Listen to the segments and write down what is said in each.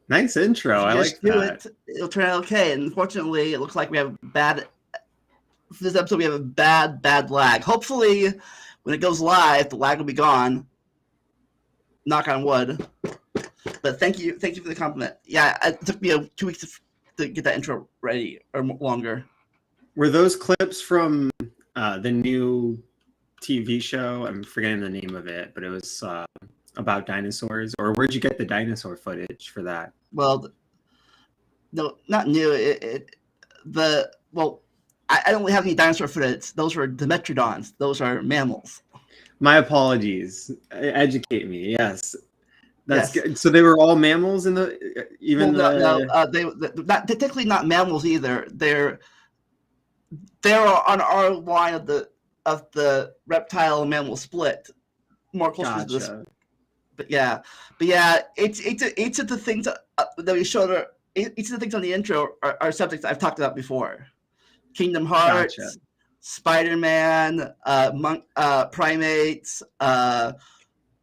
Nice intro. If you I just like do that. it, it'll turn out okay. And unfortunately, it looks like we have bad. For this episode, we have a bad lag. Hopefully, when it goes live, the lag will be gone. Knock on wood. But thank you for the compliment. Yeah, it took me 2 weeks to get that intro ready, or longer. Were those clips from the new TV show? I'm forgetting the name of it, but it was about dinosaurs. Or where'd you get the dinosaur footage for that? Well, no, not new. I don't have any dinosaur footage. Those were Dimetrodons. Those are mammals. My apologies. Educate me. Yes, that's Yes. good. So they were all mammals in the Well, even no, the. they're not technically not mammals either. They're on our line of the reptile mammal split, more closer to this. Gotcha. But yeah, each of the things that we showed her. Each of the things on the intro are subjects I've talked about before: Kingdom Gotcha. Hearts, Spider-Man, primates,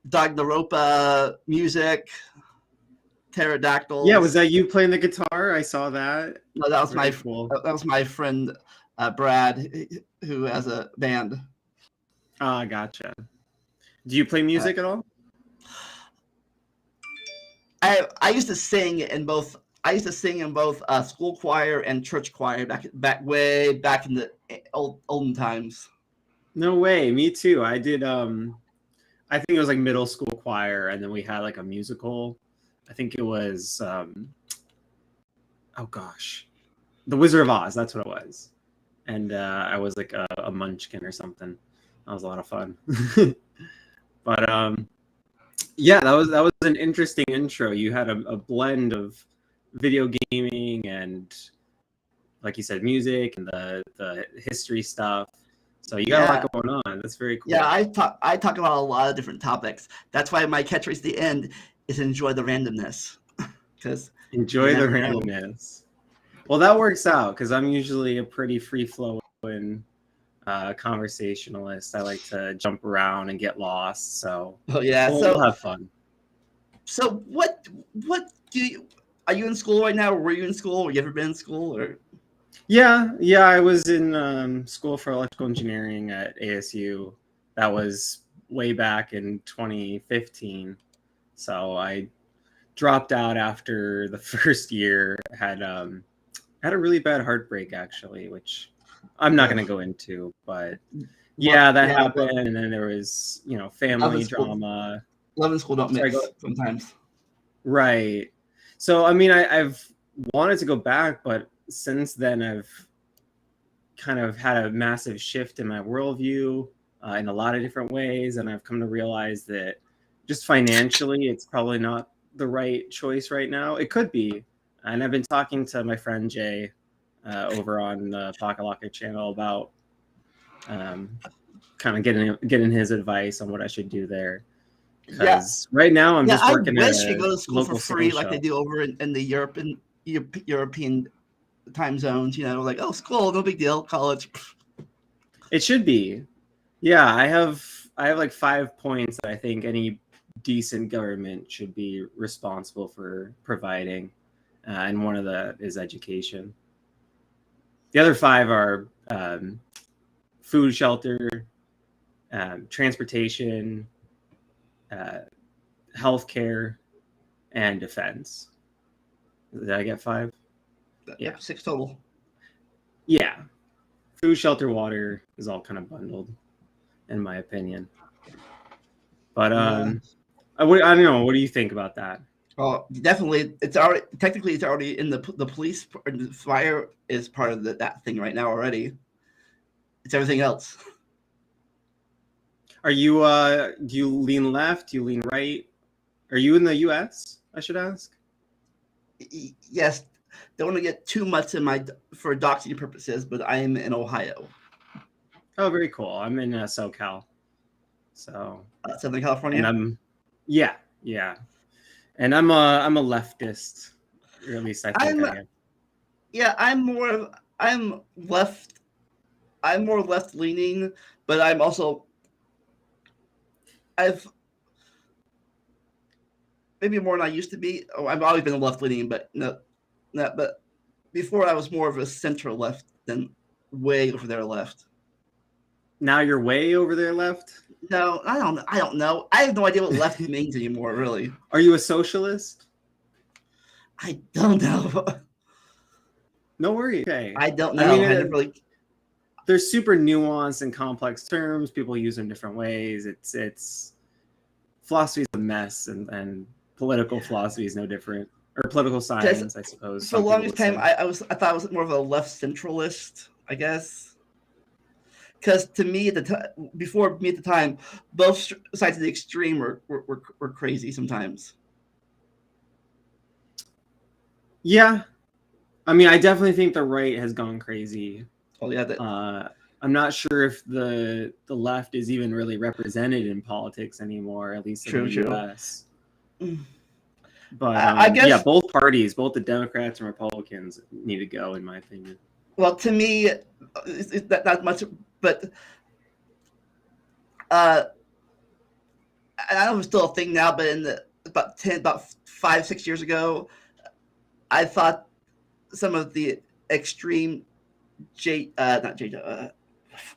Dognaropa, music, Yeah, was pterodactyls. that you playing the guitar? I saw that. No, Very cool. that was my friend Brad, who has a band. Ah, gotcha. Do you play Uh, music at all? I used to sing in both. I used to sing in both school choir and church choir way back in the olden times. No way. Me too. I did. I think it was like middle school choir, and then we had like a musical. I think it was. Oh gosh, The Wizard of Oz. That's what it was. And I was like a munchkin or something. That was a lot of fun. But yeah, that was an interesting intro. You had a blend of video gaming and, like you said, music and the history stuff. So you got a Yeah, lot going on. That's very yeah. cool. I talk about a lot of different topics. That's why my catchphrase at the end is "enjoy the randomness," because you Enjoy the never know. randomness. Well, that works out because I'm usually a pretty free flowing conversationalist. I like to jump around and get lost. So Oh yeah. we'll have fun. So what do you are you in school right now? Or were you in school? Or you ever been in school? Or Yeah. I was in school for electrical engineering at ASU. That was way back in 2015. So I dropped out after the first year. Had a really bad heartbreak actually, which I'm not uh, going to go into, but yeah, that yeah, happened, and then there was love in family school. drama. Love in school don't Sorry, go. mix sometimes. Right. So I mean, I've wanted to go back, but since then I've kind of had a massive shift in my worldview in a lot of different ways, and I've come to realize that just financially, it's probably not the right choice right now. It could be, and I've been talking to my friend Jay over on the Pocket Locker channel about um, kind of getting his advice on what I should do there. Yeah, Because right now I'm yeah. just I working at wish you a go to school for local free sandwich like they shop. do over in the European time zones. You know, like oh, school, no big deal. College. It should be. Yeah, I have like 5 points that I think any decent government should be responsible for providing, and one of the is education. The other five are food, shelter, transportation, uh, healthcare, and defense. Did I get five? Yeah. Yep, 6 total. Yeah. Food, shelter, water is all kind of bundled, in my opinion. But Yeah. I don't know. What do you think about that? Oh, definitely. It's already technically it's already in the police. The fire is part of that thing right now already. It's everything else. Are you do you lean left? Do you lean right? Are you in the US? I should ask. Yes, don't want to get too much in my for doxing purposes, but I am in Ohio, Oh, very cool. I'm in SoCal. So, Southern and California. yeah. And I'm a leftist, or at least I think I'm I am. yeah, I'm left. I'm more left leaning, but I've maybe more than I used to be. Oh, I've always been left leaning, but but before I was more of a center left than way over there left. Now you're way over there left? No, I don't know. I have no idea what left means anymore, really. Are you a socialist? I don't know. No worries. Okay. I don't know. I mean, I never really... they're super nuanced and complex terms. People use them different ways. It's philosophy is a mess, and political philosophy is no different, or political science, I suppose. For the longest time, I thought I was more of a left centralist, I guess. Because to me, before me at the time, both sides of the extreme were crazy sometimes. Yeah, I mean, I definitely think the right has gone crazy. Oh yeah, I'm not sure if the left is even really represented in politics anymore, at least in the U.S. But I guess, yeah, both parties, both the Democrats and Republicans, need to go, in my opinion. Well, to me, it's not much, but I don't know if it's still a thing now, but about 5-6 years ago, I thought some of the extreme what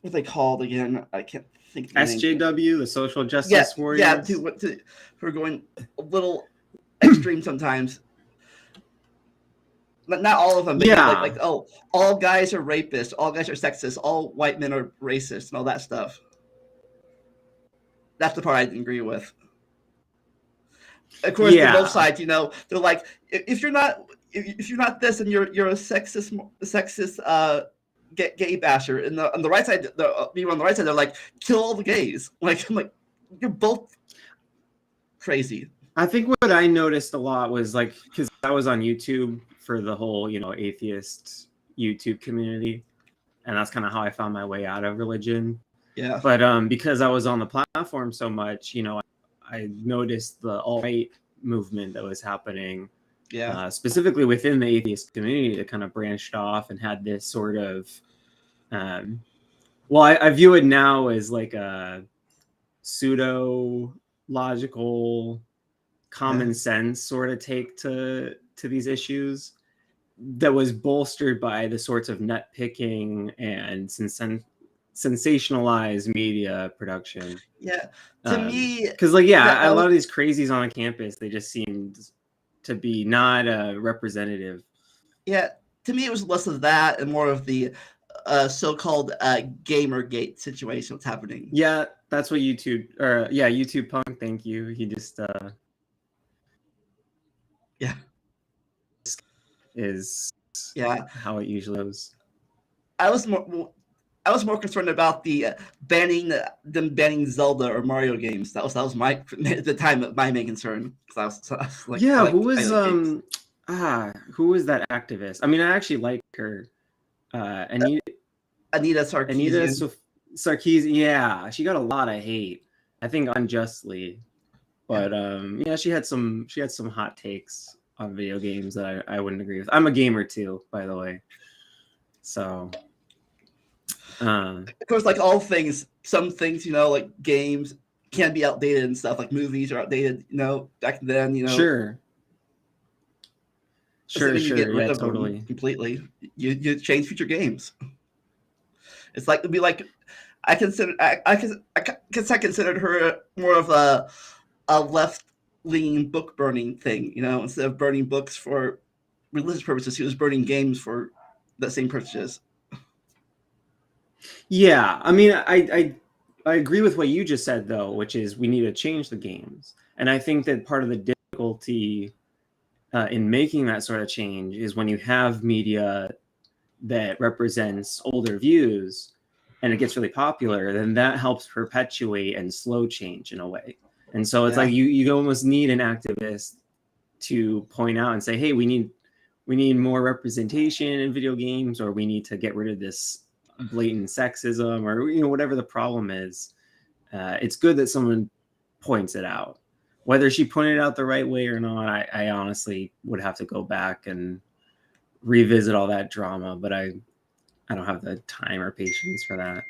are they called again? I can't think. SJW, the social justice warriors. Yeah, who are going a little extreme sometimes. Not all of them. But yeah. Like, oh, all guys are rapists. All guys are sexist. All white men are racist, and all that stuff. That's the part I didn't agree with. Of course, both sides, they're like, if you're not this, and you're a sexist gay basher. And on the right side, they're like, kill all the gays. Like, I'm like, you're both crazy. I think what I noticed a lot was, like, because I was on YouTube for the whole, atheist YouTube community, and that's kind of how I found my way out of religion. Yeah. But because I was on the platform so much, I noticed the alt-right movement that was happening. Yeah. Specifically within the atheist community, that kind of branched off and had this sort of, I view it now as like a pseudo logical, common sense sort of take to these issues that was bolstered by the sorts of nitpicking and sensationalized media production. Yeah, to me, because a lot of these crazies on campus, they just seemed to be not representative. Yeah, to me, it was less of that and more of the so-called Gamergate situation that's happening. Yeah, that's what YouTube Punk. Thank you. He just is how it usually goes. I was more concerned about the banning Zelda or Mario games. That was my at the time my main concern. I was like, who was that activist? I mean, I actually like her. Anita Sarkeesian. Yeah, she got a lot of hate, I think unjustly, but she had some hot takes on video games that I wouldn't agree with. I'm a gamer too, by the way, so. Of course, like all things, some things, like games can be outdated and stuff. Like movies are outdated, back then, Sure. You get rid of totally. Them completely. You change future games. It's like, it'd be like, I considered her more of a left-leaning book burning thing, instead of burning books for religious purposes, she was burning games for the same purposes. Yeah, I mean, I agree with what you just said, though, which is we need to change the games. And I think that part of the difficulty in making that sort of change is when you have media that represents older views and it gets really popular, then that helps perpetuate and slow change in a way. And so it's like you almost need an activist to point out and say, hey, we need more representation in video games, or we need to get rid of this blatant sexism, or whatever the problem is. It's good that someone points it out. Whether she pointed it out the right way or not, I honestly would have to go back and revisit all that drama, but I don't have the time or patience for that.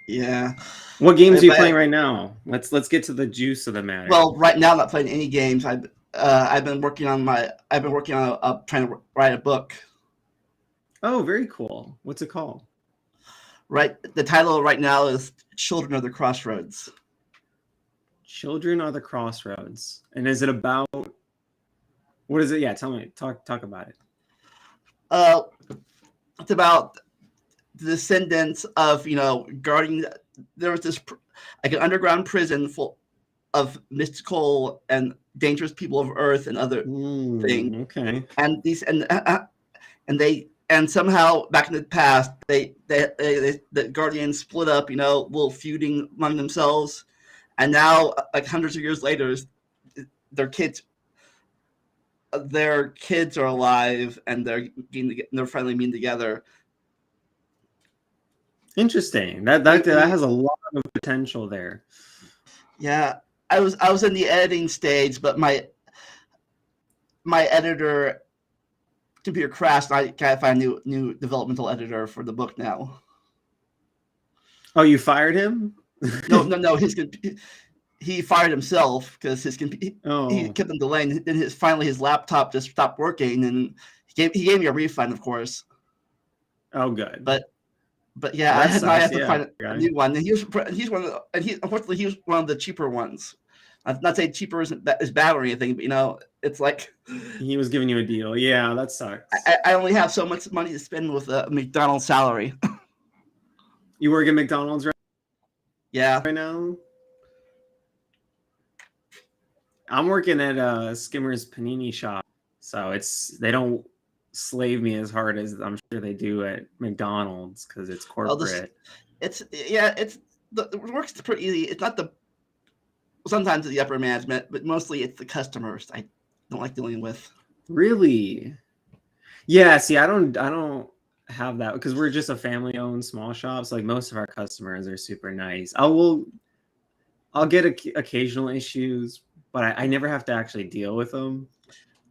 Yeah. What games are you playing right now? Let's get to the juice of the matter. Well, right now I'm not playing any games. I've been working on trying to write a book. Oh, very cool. What's it called? Right, the title right now is "Children of the Crossroads." Children are the Crossroads. And is it about, what is it? Yeah, tell me. Talk about it. It's about the descendants of guarding. There was this like an underground prison full of mystical and dangerous people of Earth and other things. Okay. And these and somehow back in the past the Guardians split up, little feuding among themselves, and now like hundreds of years later, their kids are alive and they're finally meeting together. Interesting. That has a lot of potential there. Yeah, I was in the editing stage, but my editor computer crashed. I gotta find a new developmental editor for the book now. Oh, you fired him? No. He fired himself because he kept on delaying. Then finally his laptop just stopped working, and he gave me a refund, of course. Oh, good. But yeah, I had to find a new one. And unfortunately he was one of the cheaper ones. I'm not saying cheaper is bad or anything, but it's like he was giving you a deal. Yeah, that sucks. I only have so much money to spend with a McDonald's salary. You work at McDonald's right now? I'm working at Skimmer's Panini shop, so they don't slave me as hard as I'm sure they do at McDonald's because it's corporate. The work's pretty easy. It's not sometimes the upper management, but mostly it's the customers I don't like dealing with. Really? Yeah. See, I don't have that because we're just a family-owned small shop. So like most of our customers are super nice. I'll get occasional issues, but I never have to actually deal with them.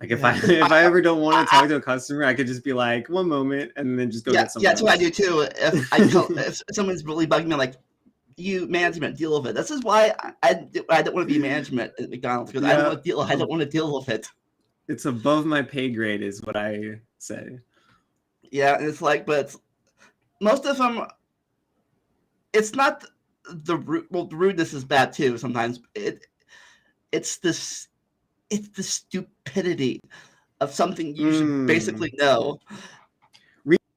Like if I ever don't want to talk to a customer, I could just be like, one moment, and then just go get something. Yeah, that's what I do too. If someone's really bugging me, like, you management deal with it. This is why I don't want to be management at McDonald's because I don't want to deal with it. It's above my pay grade, is what I say. Yeah, and it's like, but most of them, it's not the rudeness is bad too. Sometimes it's the stupidity of something you should basically know.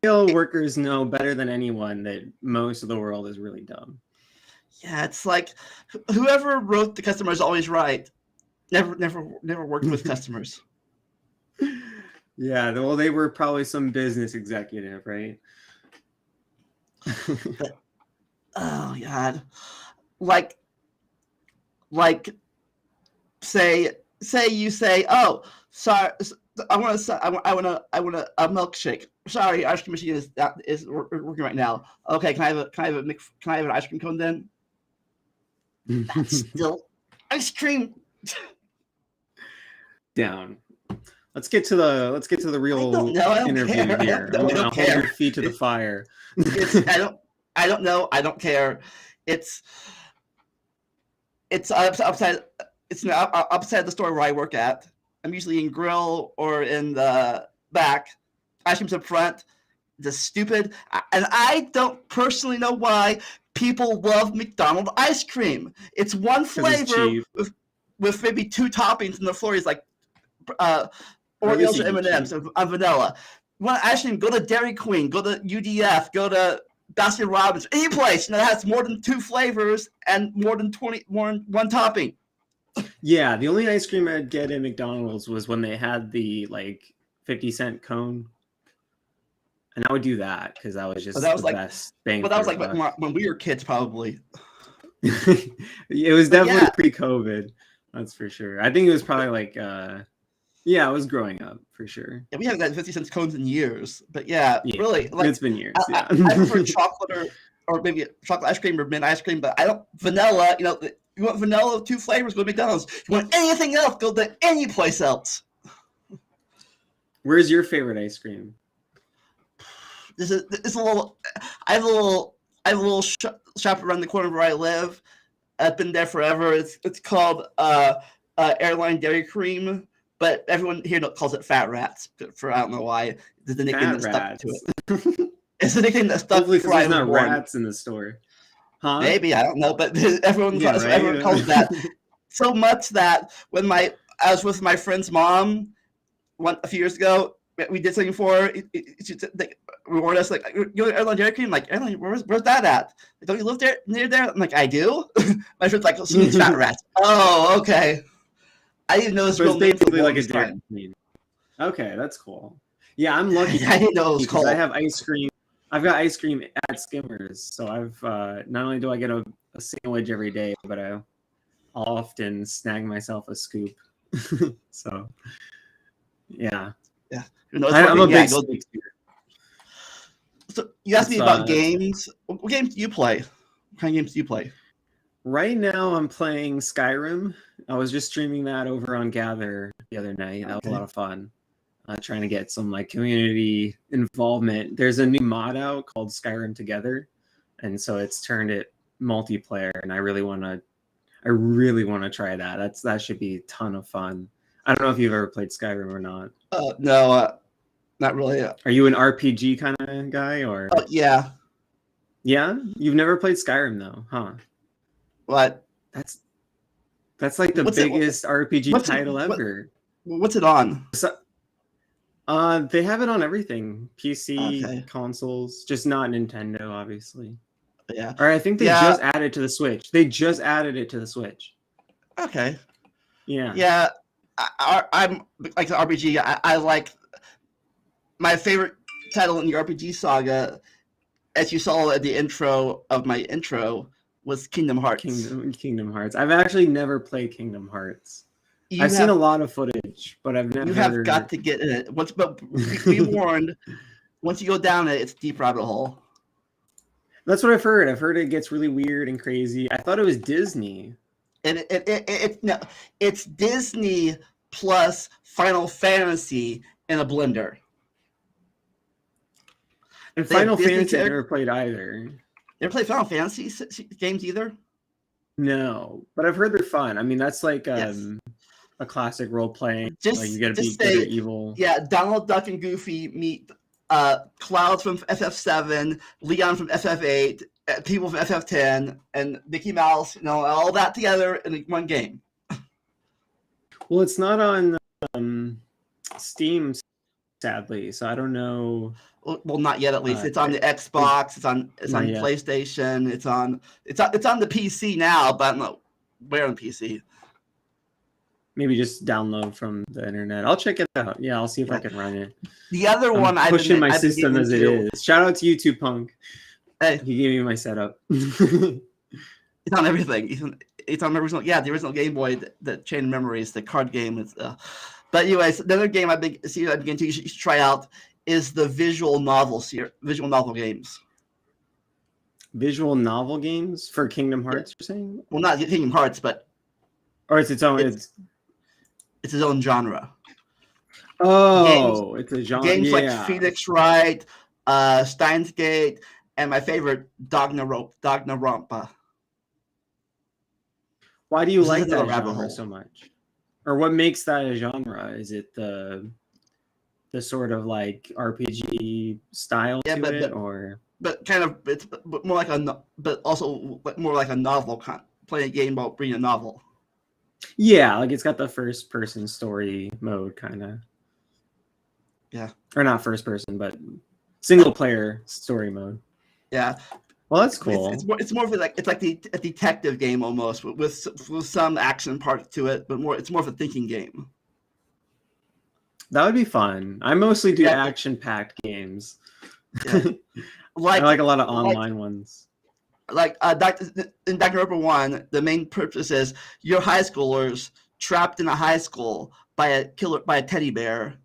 Real workers know better than anyone that most of the world is really dumb. Yeah, it's like whoever wrote "The Customer is Always Right" never worked with customers. Yeah, well, they were probably some business executive, right? But, oh God, like, say you say, oh, sorry, I want a milkshake. Sorry, ice cream machine is working right now. Okay, can I have an ice cream cone then? That's still ice cream. Down. Let's get to the real interview here. I'm gonna hold your feet to the fire. I don't know. I don't care. It's upside. It's upside the store where I work at. I'm usually in grill or in the back. Ice cream's up front. It's stupid, and I don't personally know why people love McDonald's ice cream. It's one flavor with maybe two toppings, and the floor is like Oreos or M&Ms and vanilla. You want ice cream? Go to Dairy Queen. Go to UDF. Go to Baskin Robbins. Any place that has more than two flavors and more than one topping. Yeah, the only ice cream I'd get at McDonald's was when they had the 50-cent cone. And I would do that because that was just best thing. But that was like when we were kids, probably. It was definitely pre-COVID. That's for sure. I think it was probably I was growing up for sure. Yeah, we haven't had 50-cent cones in years. But really. It's been years. I prefer chocolate or maybe chocolate ice cream or mint ice cream, but I don't vanilla. You want vanilla with two flavors, go to McDonald's. You want anything else, go to any place else. Where's your favorite ice cream? This is a little. I have a little shop around the corner where I live. I've been there forever. It's called Airline Dairy Cream. but everyone here calls it Fat Rats. For I don't know why. It's the nickname that stuck to it. It's the nickname that stuck. Hopefully, because before I there's was not born. rats in the store. Huh? Maybe, I don't know, but everyone Yeah, right? everyone calls that so much that when I was with my friend's mom a few years ago, we did something for her. She rewarded us like, "You know Airline Dairy Cream?" Like, Airline, where's that at? Like, don't you live there near there? I'm like, I do. My friend's like, she means Fat Rats. Oh, okay. I didn't know this But real it's name for basically the like a longest Dairy time. Queen. Okay, that's cool. Yeah, I'm lucky. I didn't know it was because called. I have ice cream. I've got ice cream at Skimmers, so I've not only do I get a sandwich every day, but I'll often snag myself a scoop. So, yeah. Yeah, you know, I'm a big go. steak eater. So you asked me about That's games. What games do you play? What kind of games do you play? right now, I'm playing Skyrim. I was just streaming that over on Gather the other night. That was a lot of fun. Trying to get some like community involvement. There's a new mod out called Skyrim Together, and so it's turned it multiplayer. And I really want to try that. That should be a ton of fun. I don't know if you've ever played Skyrim or not. No, not really. Are you an RPG kind of guy or? Yeah. Yeah, you've never played Skyrim though, huh? What? That's like the biggest RPG title ever. What's it on? So, they have it on everything, PC, consoles, just not Nintendo, obviously. Yeah. Or I think they just added to the Switch. They just added it to the Switch. Okay. Yeah. Yeah. I'm like the RPG. I like my favorite title in the RPG saga, as you saw at the intro of my intro, was Kingdom Hearts. Kingdom Hearts. I've actually never played Kingdom Hearts. I've seen a lot of footage, but I've never. You have got to get in it. But be warned, once you go down it, it's a deep rabbit hole. That's what I've heard. I've heard it gets really weird and crazy. I thought it was Disney. And it's Disney plus Final Fantasy in a blender. And Final Fantasy I never played either. You ever played Final Fantasy games either? No, but I've heard they're fun. I mean, that's like a classic role playing. Like you gotta be good or evil. Yeah, Donald Duck and Goofy meet Cloud from FF7, Leon from FF8, people from FF10, and Mickey Mouse. All that together in one game. Well, it's not on Steam, sadly, so I don't know. Well, not yet. At least it's on the Xbox. It's on PlayStation. It's on the PC now, but I'm not where on PC. Maybe just download from the internet. I'll check it out. Yeah, I'll see if I can run it. The other one I'm pushing my system as it is. Shout out to YouTube Punk. Hey, he gave me my setup. It's on everything. It's on original. Yeah, the original Game Boy, the Chain of Memories, the card game. But anyways, the other game I begin to you should try out is the visual novel games. Visual novel games for Kingdom Hearts, you're saying? Well, not Kingdom Hearts, but or it's its own. It's its own genre. Oh, it's a genre. Games like Phoenix Wright, Steins Gate, and my favorite, Danganronpa. Why do you like that genre so much? Or what makes that a genre? Is it the sort of like RPG style to it, or? But kind of, it's more like but also more like a novel, playing a game about reading a novel. Yeah, like it's got the first person story mode kind of. Yeah. Or not first person, but single player story mode. Yeah. Well, that's cool. It's more of a detective game almost, with some action part to it, but it's more of a thinking game. That would be fun. I mostly do action-packed games. Yeah. I like a lot of online ones. Like in Danganronpa 1, the main purpose is you're high schoolers trapped in a high school by a teddy bear,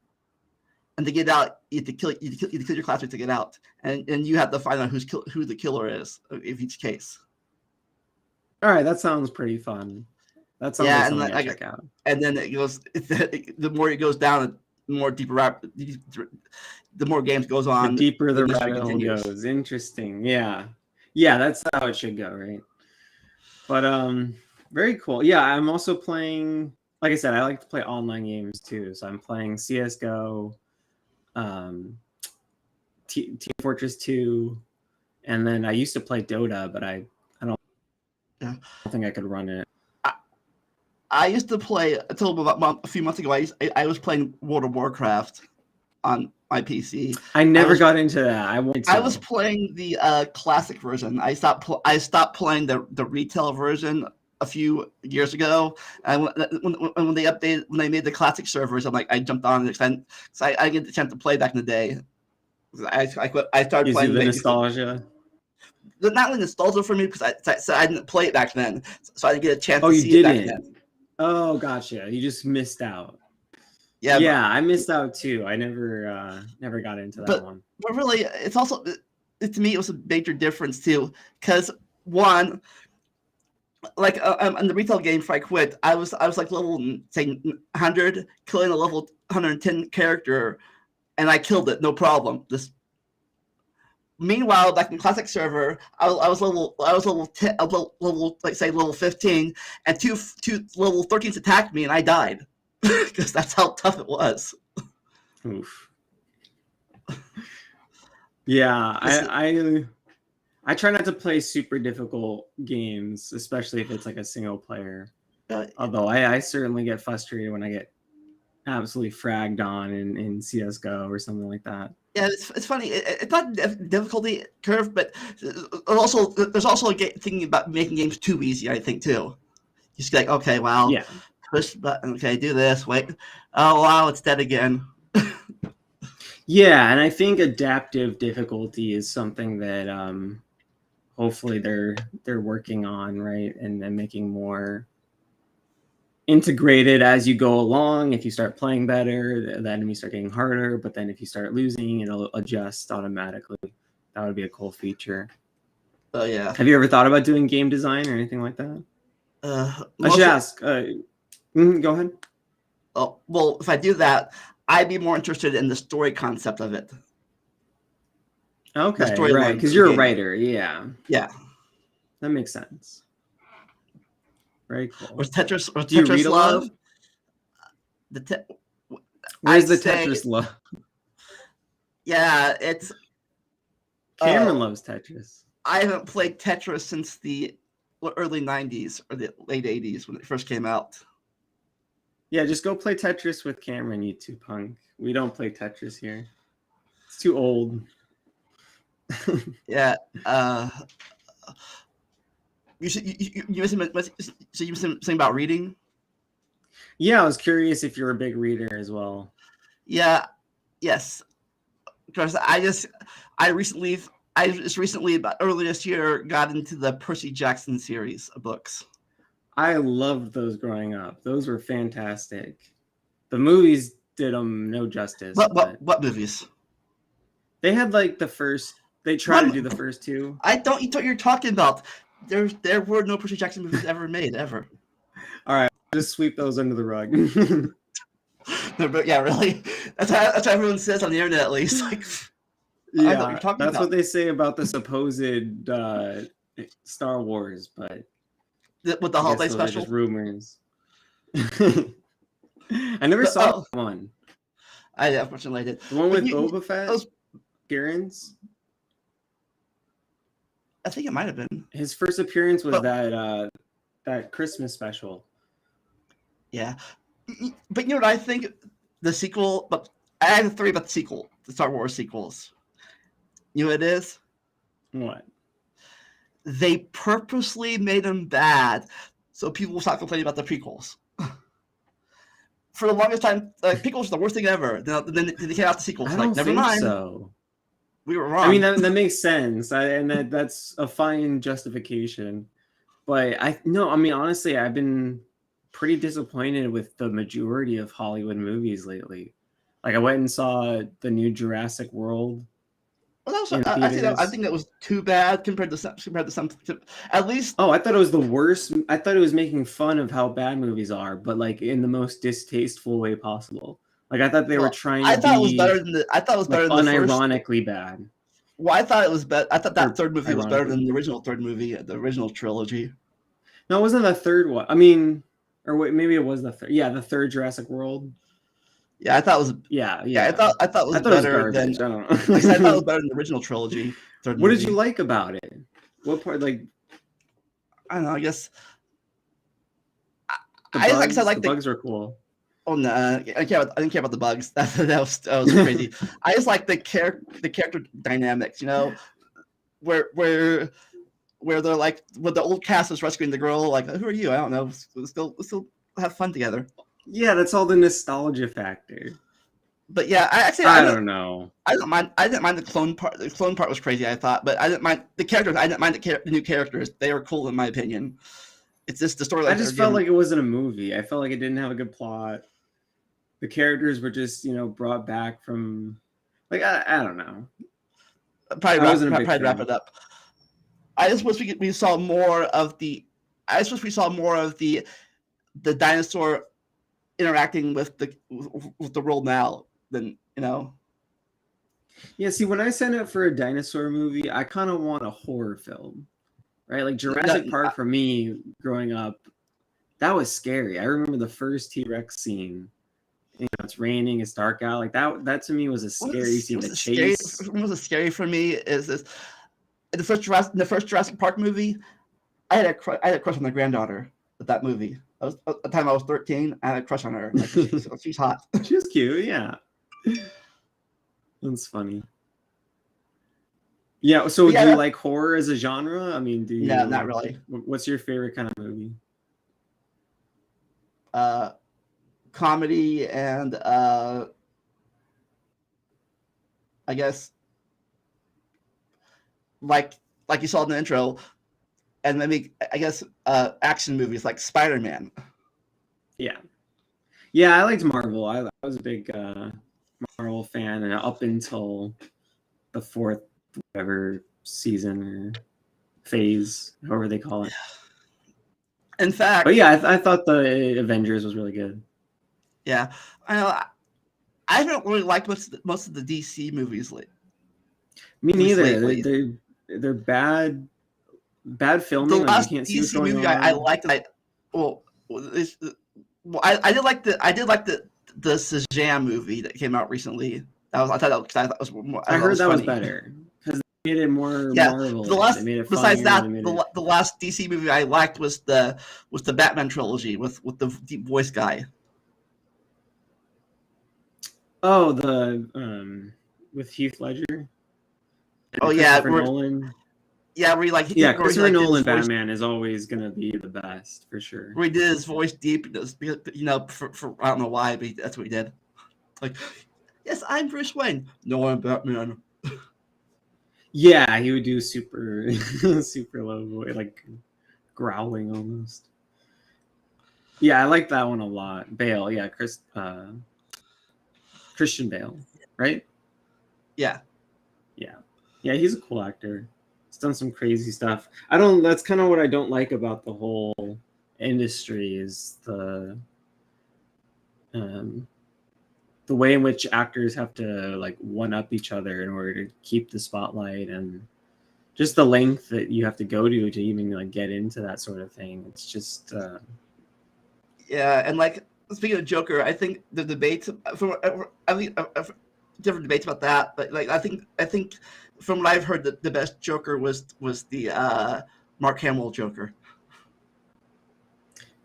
and to get out, you have to kill your classmates to get out, and you have to find out who the killer is of each case. All right, that sounds pretty fun. That sounds like something to check out. And then it goes. The more it goes down, the more the more games goes on. The deeper the rabbit hole goes. Interesting. Yeah, that's how it should go, right? But very cool. Yeah, I'm also playing like I said, I like to play online games too. So I'm playing CS:GO, Team Fortress 2, and then I used to play Dota, but I don't think I could run it. I used to play until about a few months ago. I was playing World of Warcraft on my PC. I never got into that. I was playing the classic version. I stopped playing the retail version a few years ago. And when they made the classic servers, I jumped on it because I didn't get the chance to play back in the day. I started playing the nostalgia. Not really nostalgia for me because I didn't play it back then, so I didn't get a chance to see it back then. Oh, gotcha. You just missed out. Yeah, I missed out too. I never got into that one. But really, it's also to me it was a major difference too, because one, like in the retail game before I quit, I was like level say 100, killing a level 110 character, and I killed it no problem. Meanwhile, back in the classic server, I was level 10, level 15, and two level 13s attacked me, and I died because that's how tough it was. Oof. Yeah, I try not to play super difficult games, especially if it's like a single player. Although I certainly get frustrated when I get absolutely fragged on in CS:GO or something like that. Yeah, it's funny. It's not a difficulty curve, but there's also a thing about making games too easy, I think, too. Just like, okay, well, yeah, push button, okay, do this, wait. Oh, wow, it's dead again. Yeah, and I think adaptive difficulty is something that hopefully they're working on, right? And making more integrated as you go along. If you start playing better, the enemies start getting harder, but then if you start losing, it'll adjust automatically. That would be a cool feature. Oh yeah. Have you ever thought about doing game design or anything like that? I should ask. Go ahead. Oh, well, if I do that, I'd be more interested in the story concept of it. Okay, right, because you're a writer. Yeah. That makes sense. Very cool. Was Tetris Do you read Tetris Love? Where's the Tetris love? Yeah, it's Cameron loves Tetris. I haven't played Tetris since the early 90s or the late 80s when it first came out. Yeah, just go play Tetris with Cameron, you two punk. We don't play Tetris here. It's too old. Yeah. You mentioned something about reading? Yeah, I was curious if you're a big reader as well. Yeah. Yes. Because I just recently, about early this year, got into the Percy Jackson series of books. I loved those growing up. Those were fantastic. The movies did them no justice. What movies? They had like the first. They tried to do the first two. I don't. You know what you're talking about? There were no Percy Jackson movies ever made ever. All right, just sweep those under the rug. No, but yeah, really. That's what everyone says on the internet, at least. Like, yeah, that's what they say about the supposed Star Wars, but with the holiday special. Just rumors. I never saw one. I unfortunately did. The one with Boba Fett. Appearance. I think it might have been. His first appearance was that Christmas special. Yeah. But you know what I think? The sequel, but I have a theory about the sequel, the Star Wars sequels. You know what it is? What? They purposely made them bad so people will stop complaining about the prequels. For the longest time, prequels are the worst thing ever. Then they came out the sequels. I don't never think mind. So. We were wrong. I mean, that makes sense, and that's a fine justification. But honestly, I've been pretty disappointed with the majority of Hollywood movies lately. Like, I went and saw the new Jurassic World. Well, I think that was too bad compared to some. At least. Oh, I thought it was the worst. I thought it was making fun of how bad movies are, but like in the most distasteful way possible. Like, I thought they were trying to be. I thought it was better than the first. Unironically bad. Well, I thought it was better. I thought that third movie was better than the original third movie, the original trilogy. No, it wasn't the third one. I mean, or wait, maybe it was the third. Yeah, the third Jurassic World. Yeah, I thought it was. Yeah. I thought it was I thought it was better than. garbage. I don't I thought it know. was better than the original trilogy. Third What movie. did you like about it? What part? Like, I don't know. I guess. the I bugs. like the bugs were cool. Oh no, I didn't care about the bugs. That was crazy. I just like the character dynamics. You know, where they're like, when the old cast is rescuing the girl, like, who are you? I don't know. Let's still have fun together. Yeah, that's all the nostalgia factor. But yeah, I don't know. I didn't mind the clone part. The clone part was crazy, I thought, but I didn't mind the characters. I didn't mind the new characters. They were cool in my opinion. It's just the story. I just felt like it wasn't a movie. I felt like it didn't have a good plot. The characters were just, brought back from, like, I don't know. Probably wrap it up. I just wish we saw more of the. I just wish we saw more of the dinosaur interacting with the world now than. Yeah, see, when I sign up for a dinosaur movie, I kind of want a horror film, right? Like Jurassic Park for me growing up, that was scary. I remember the first T-Rex scene. It's raining, it's dark out. Like that to me was a scary scene. The chase. What was scary for me is this. In the first Jurassic Park movie, I had a crush on the granddaughter of that movie. At the time I was 13, I had a crush on her. Like, she's hot. She was cute, yeah. That's funny. Yeah, so do you like horror as a genre? I mean, do you? Yeah, not really. What's your favorite kind of movie? Comedy and I guess like you saw in the intro, and maybe I guess action movies like Spider-Man. Yeah, I liked Marvel. I was a big Marvel fan, and up until the fourth whatever season or phase, however they call it. In fact, but yeah, I thought the Avengers was really good. Yeah, I know. I don't really like most of the DC movies lately. Me neither. They're bad filming. The last DC movie I liked. I did like the Shazam movie that came out recently. I heard that was better because they made it more Marvel. Besides that, the last DC movie I liked was the Batman trilogy with the deep voice guy. Oh, the with Heath Ledger. Oh yeah, Nolan. Yeah, Christopher Nolan Batman is always gonna be the best for sure. Where he did his voice deep, for I don't know why, but that's what he did. Like, yes, I'm Bruce Wayne. No, I'm Batman. Yeah, he would do super low voice, like growling almost. Yeah, I like that one a lot. Bale, yeah, Christian Bale, right? Yeah. Yeah, he's a cool actor. He's done some crazy stuff. That's kind of what I don't like about the whole industry is the way in which actors have to like one up each other in order to keep the spotlight, and just the length that you have to go to even like get into that sort of thing. It's just yeah, and like speaking of Joker, I think the debates different debates about that, but like I think from what I've heard, the best Joker was the Mark Hamill Joker.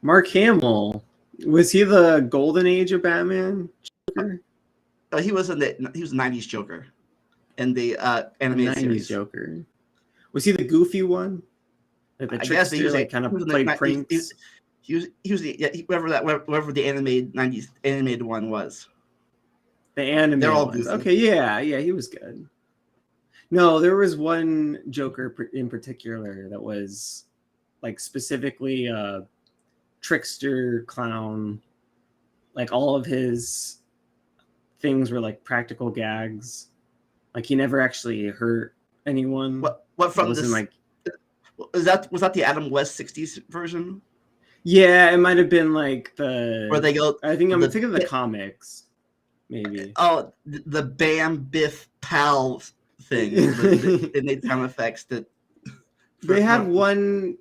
Mark Hamill, was he the golden age of Batman Joker? He was the 90s Joker in the animated 90s series. Joker. Was he the goofy one? Like the trickster, he was like kind of played pranks. He was whoever the animated 90s animated one was. The animated ones. Okay, yeah, he was good. No, there was one Joker in particular that was like specifically a trickster clown. Like all of his things were like practical gags. Like he never actually hurt anyone. What from this? Like, was that the Adam West 60s version? Yeah, it might have been like the where they go. I think I'm thinking of the comics. Maybe. Oh, the Bam Biff Pal thing. They made sound effects that they had one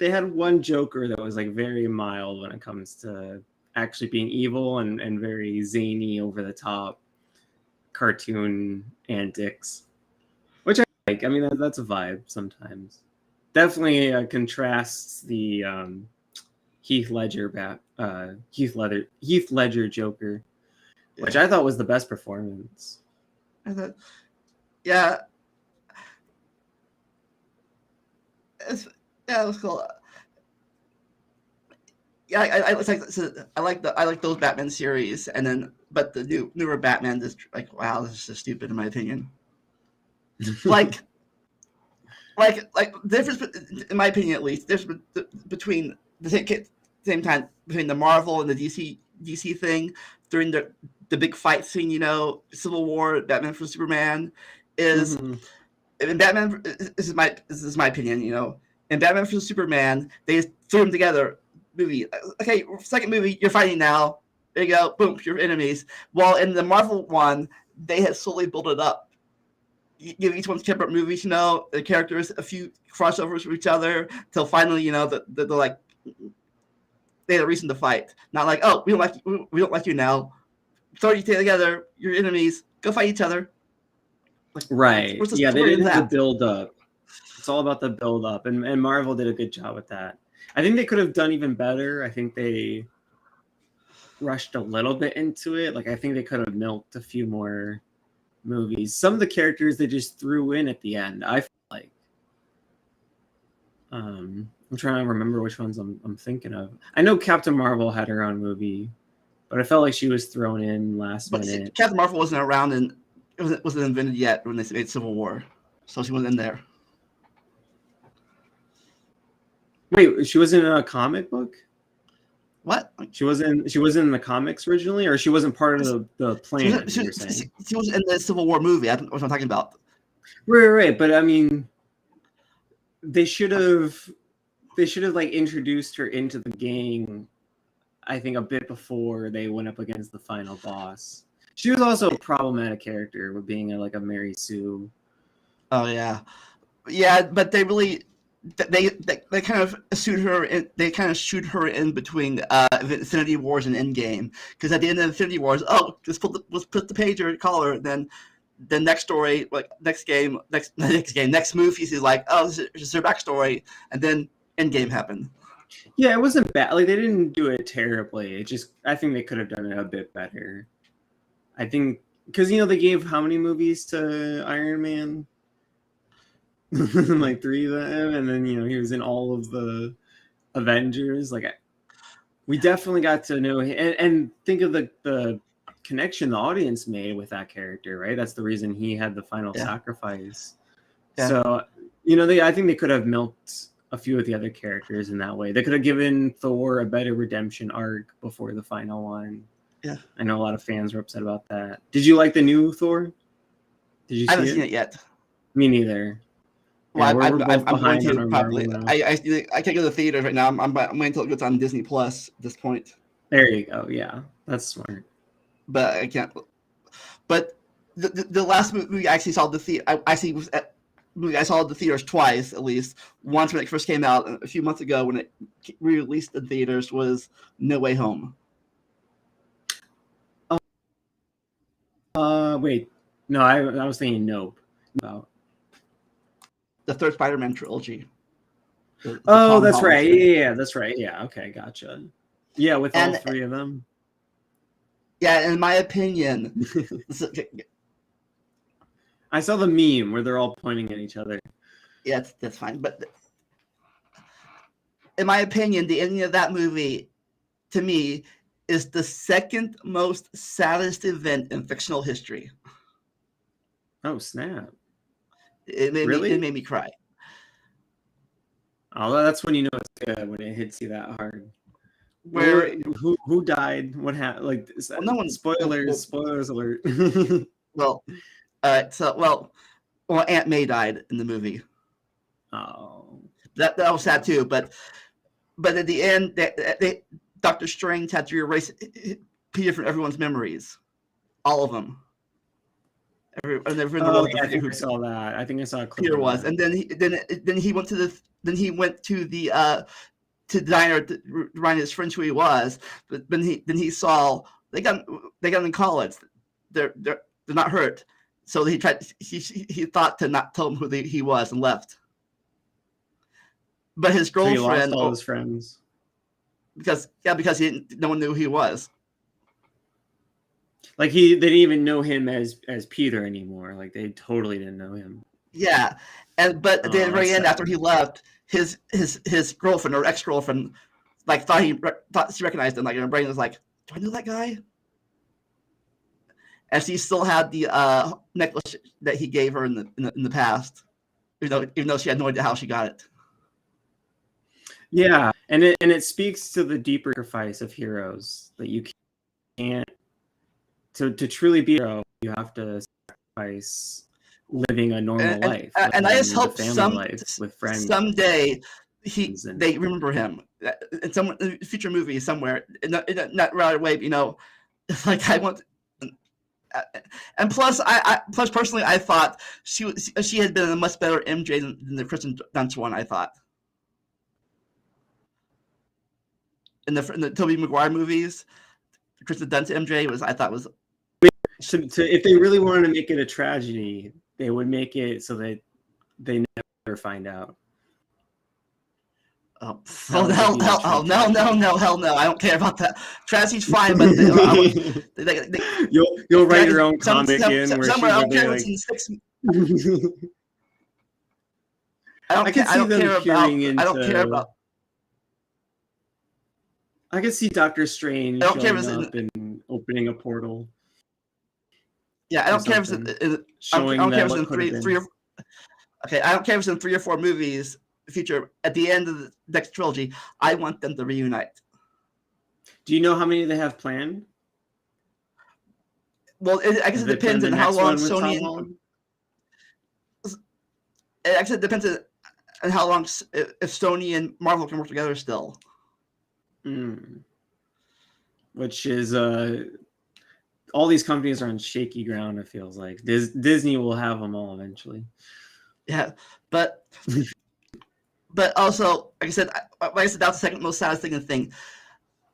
Joker that was like very mild when it comes to actually being evil and very zany, over the top cartoon antics, which I like. I mean, that's a vibe sometimes. Definitely contrasts the Heath Ledger Joker, which I thought was the best performance. I thought, yeah, it was cool. Yeah, I like those Batman series, and then but the newer Batman is like, wow, this is so stupid in my opinion. like the difference, in my opinion at least, there's between the same time between the Marvel and the DC thing during the big fight scene, Civil War, Batman vs Superman, is in Batman. This is my opinion, in Batman vs Superman, they just threw them together. Movie, okay, second movie, you're fighting now. There you go, boom, you're enemies. While in the Marvel one, they had slowly built it up. You give each one separate movies, the characters, a few crossovers with each other, till finally, they're like, they had a reason to fight. Not like, oh, we don't like you now. Throw you together, you're enemies, go fight each other. Like, right. Yeah, they didn't have the build up. It's all about the build up, and Marvel did a good job with that. I think they could have done even better. I think they rushed a little bit into it. Like, I think they could have milked a few more movies. Some of the characters they just threw in at the end, I feel like. I'm trying to remember which ones I'm thinking of. I know Captain Marvel had her own movie, but I felt like she was thrown in last minute. Captain Marvel wasn't around, and it wasn't invented yet when they made Civil War, so she wasn't in there. Wait, she was in a comic book? What? She wasn't in the comics originally, or she wasn't part of the plan? She was in the Civil War movie. I don't know what I'm talking about. Right. But I mean, they should have like introduced her into the gang, I think, a bit before they went up against the final boss. She was also a problematic character with being like a Mary Sue. Oh yeah, but they really. They kind of shoot her in. They kind of shoot her in between Infinity Wars and Endgame, because at the end of Infinity Wars, let's put the pager, call her. Then the next story, like next movie, she's like, this is her backstory, and then Endgame happened. Yeah, it wasn't bad. Like, they didn't do it terribly. It just, I think they could have done it a bit better. I think because they gave how many movies to Iron Man? Like 3 of them, and then he was in all of the Avengers. Like, we definitely got to know him, and think of the connection the audience made with that character, right? That's the reason he had the final sacrifice. Yeah. So I think they could have milked a few of the other characters in that way. They could have given Thor a better redemption arc before the final one. Yeah, I know a lot of fans were upset about that. Did you like the new Thor? Did you? I haven't seen it yet. Me neither. Well, yeah, I'm going to probably. I can't go to the theaters right now. I'm waiting until it goes on Disney Plus at this point. There you go. Yeah, that's smart. But I can't. But the last movie I actually saw the theater. I saw the theaters twice at least. Once when it first came out a few months ago when it re-released in theaters was No Way Home. Wait, no, I was thinking Nope. About the third Spider-Man trilogy. Oh, that's right. Yeah, that's right. Yeah, okay, gotcha. Yeah, with all 3 of them. Yeah, in my opinion. I saw the meme where they're all pointing at each other. Yeah, that's fine. But in my opinion, the ending of that movie, to me, is the second most saddest event in fictional history. Oh, snap. It made me cry. Oh, that's when you know it's good, when it hits you that hard. Who died? What happened? Like, no one. Spoilers alert. Well, Aunt May died in the movie. Oh, that was sad too. But at the end, Dr. Strange had to erase Peter from everyone's memories, all of them. I think I saw that. I think I saw a clip. Peter was, and then he went to the to deny or to remind his friends who he was. But then he saw they got in college. They're not hurt. So he thought to not tell him who he was and left. But his girlfriend, so he lost all his friends because no one knew who he was. Like they didn't even know him as Peter anymore. Like they totally didn't know him. Yeah, but at the very end, after he left, his girlfriend or ex-girlfriend like thought she recognized him. Like her brain was like, "Do I know that guy?" And she still had the necklace that he gave her in the past, even though she had no idea how she got it. Yeah, and it speaks to the deeper sacrifice of heroes that you can't to truly be a hero. You have to sacrifice living a normal life, and I just hope with friends someday they remember him in some future movie somewhere. Not right away, you know. Like I want. And plus personally, I thought she had been a much better MJ than the Kristen Dunst one. I thought in the Tobey Maguire movies, Kristen Dunst MJ was if they really wanted to make it a tragedy, they would make it so that they never find out. Oh, hell no! I don't care about that. Tragedy's fine, but you'll write your own comic somewhere. I don't care what's in 6. I don't care about. I can see Doctor Strange showing up and opening a portal. Yeah, I don't care if it's in 3 or. Okay, I don't care if it's in 3 or 4 movies. Future at the end of the next trilogy, I want them to reunite. Do you know how many they have planned? Well, I guess it depends on how long Sony. Actually, it depends on how long if Sony and Marvel can work together still. Which is all these companies are on shaky ground. It feels like Disney will have them all eventually. Yeah, but. But also, like I said, that's the second most satisfying thing.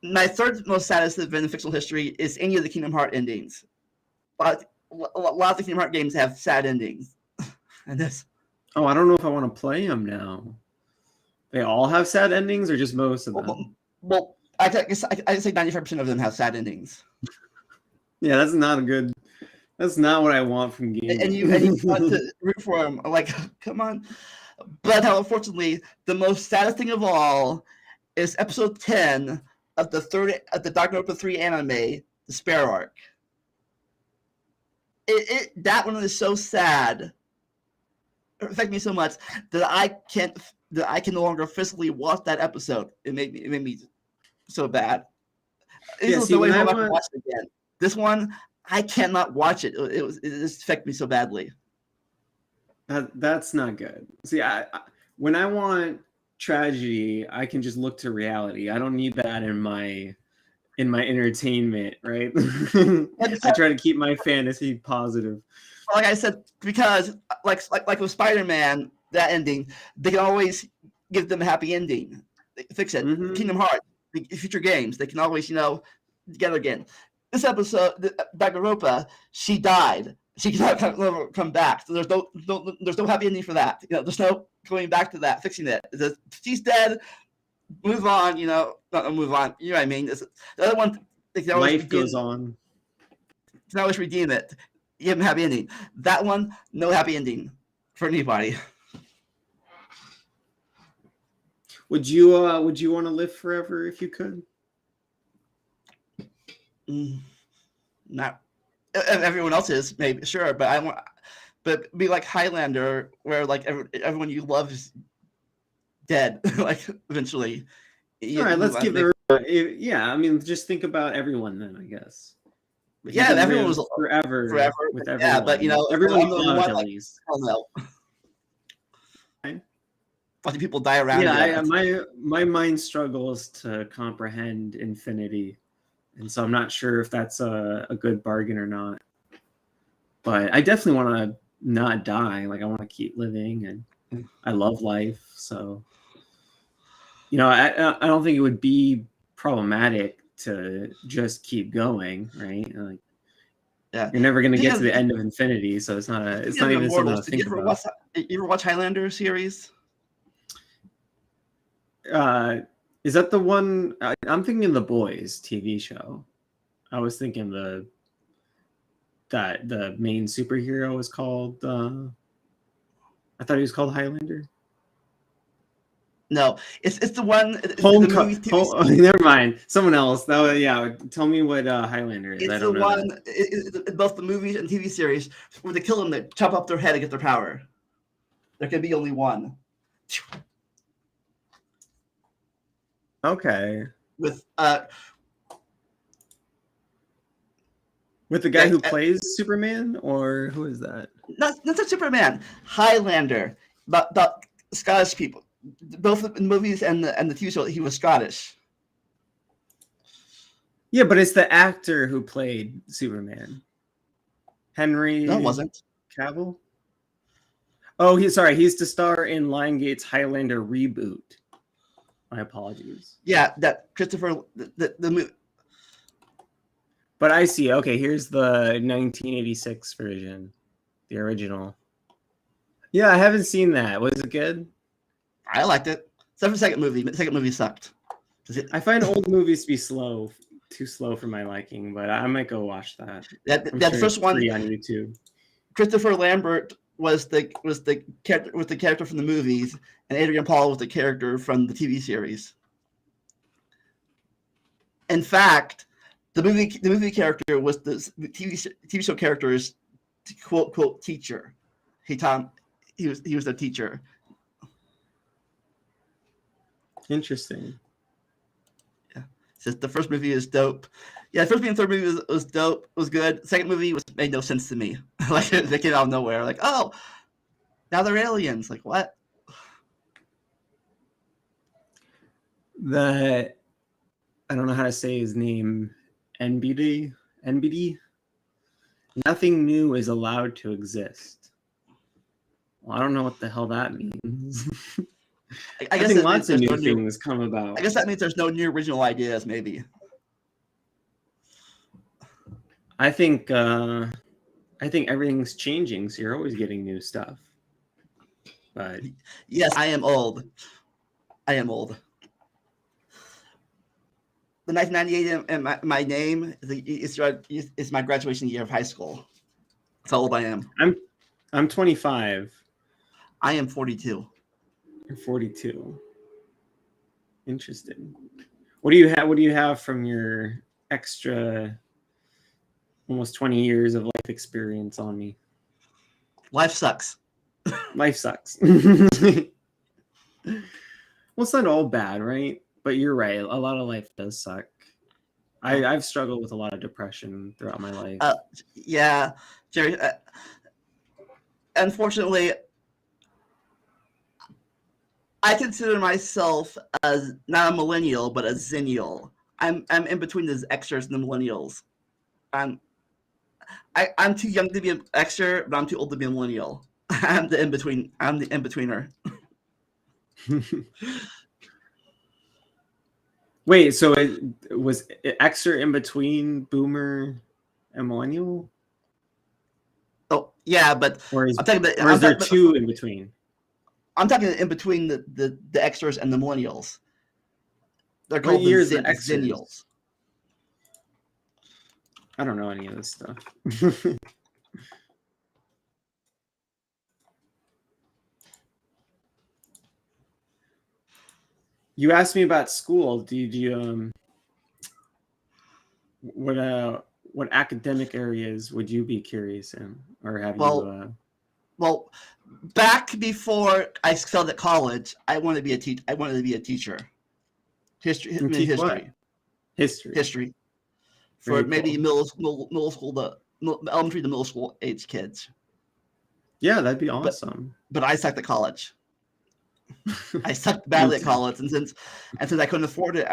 My third most satisfying event in fictional history is any of the Kingdom Hearts endings. A lot of the Kingdom Hearts games have sad endings. And this. Oh, I don't know if I want to play them now. They all have sad endings, or just most of them? Well, I guess I'd say 95% of them have sad endings. Yeah, that's not good. That's not what I want from games. And you want to root for them. Like, come on. But unfortunately, the most saddest thing of all is episode 10 of the Danganronpa 3 anime, the Spare Arc. That one is so sad. It affected me so much that I can no longer physically watch that episode. It made me so bad. There's no way I can watch it again. This one, I cannot watch it. It just affected me so badly. That's not good. See, when I want tragedy, I can just look to reality. I don't need that in my entertainment, right? I try to keep my fantasy positive. Like I said, because like with Spider-Man, that ending, they can always give them a happy ending. They fix it. Mm-hmm. Kingdom Hearts, future games, they can always together again. This episode, Danganronpa, she died. She cannot come back. So there's no happy ending for that. There's no going back to that, fixing it. She's dead. Move on. Not move on. You know what I mean? The other one, life goes on. You can always redeem it. You have a happy ending. That one, no happy ending for anybody. Would you want to live forever if you could? Not. Everyone else is maybe sure, but be like Highlander, where like everyone you love is dead, like eventually. All right, let's give it. Yeah, I mean, just think about everyone then, I guess. Yeah, everyone was forever with everyone. Yeah, but everyone you loved at least. Hell no. Watching people die around. Yeah, my mind struggles to comprehend infinity. And so I'm not sure if that's a good bargain or not. But I definitely want to not die. Like, I want to keep living, and I love life. So I don't think it would be problematic to just keep going, right? Like, Yeah. you're never going to get to the Speaking end of infinity, so it's not of even something Immortals, to think about. did you ever watch Highlander series? Is that the one? I'm thinking The Boys TV show. I was thinking that the main superhero was called. I thought he was called Highlander. No, it's the one in the movie Never mind. Someone else. Yeah. Tell me what Highlander is. It's I the don't know one that. in both the movies and TV series where they kill them, they chop up their head to get their power. There can be only one. Okay. With the guy who plays Superman, or who is that? Not Superman. Highlander. About Scottish people. Both in the movies and the TV show, he was Scottish. Yeah, but it's the actor who played Superman. Henry. No, it wasn't. Cavill? Oh, he's to star in Lionsgate's Highlander reboot. My apologies. Yeah, that Christopher the movie. But I see. Okay, here's the 1986 version, the original. Yeah, I haven't seen that. Was it good? I liked it. Except for the second movie. The second movie sucked. I find old movies to be too slow for my liking, but I might go watch that. That sure first one on YouTube. Christopher Lambert was the character from the movies, and Adrian Paul was the character from the TV series. In fact, the movie character was the TV show character's quote teacher. He was the teacher. Interesting. Yeah, says the first movie is dope. Yeah, the first movie and third movie was dope. Was good. Second movie made no sense to me. Like they came out of nowhere. Like, oh, now they're aliens. Like what? I don't know how to say his name. NBD. Nothing new is allowed to exist. Well, I don't know what the hell that means. I think lots of new things come about. I guess that means there's no new original ideas, maybe. I think everything's changing, so you're always getting new stuff. But yes, I am old. The 1998 and my name is my graduation year of high school. That's how old I am. I'm 25. I am 42. You're 42. Interesting. What do you have from your extra almost 20 years of life experience on me? Life sucks. Life sucks. Well, it's not all bad, right? But you're right. A lot of life does suck. I've struggled with a lot of depression throughout my life. Yeah, Jerry. Unfortunately, I consider myself as not a millennial, but a zennial. I'm in between the Xers and the millennials. I'm too young to be an Xer, but I'm too old to be a millennial. I'm the in between. I'm the in betweener. Wait, so was Xer in between Boomer and Millennial? Oh yeah, but is there two in between? I'm talking in between the Xers and the millennials. They're called the zennials. I don't know any of this stuff. You asked me about school. Did you what academic areas would you be curious in, or have you? Well, back before I excelled at college, I wanted to be a teacher. I wanted to be a teacher. History. For maybe middle school, elementary to middle school age kids. Yeah, that'd be awesome. But I sucked at college. I sucked badly at college, and since I couldn't afford it,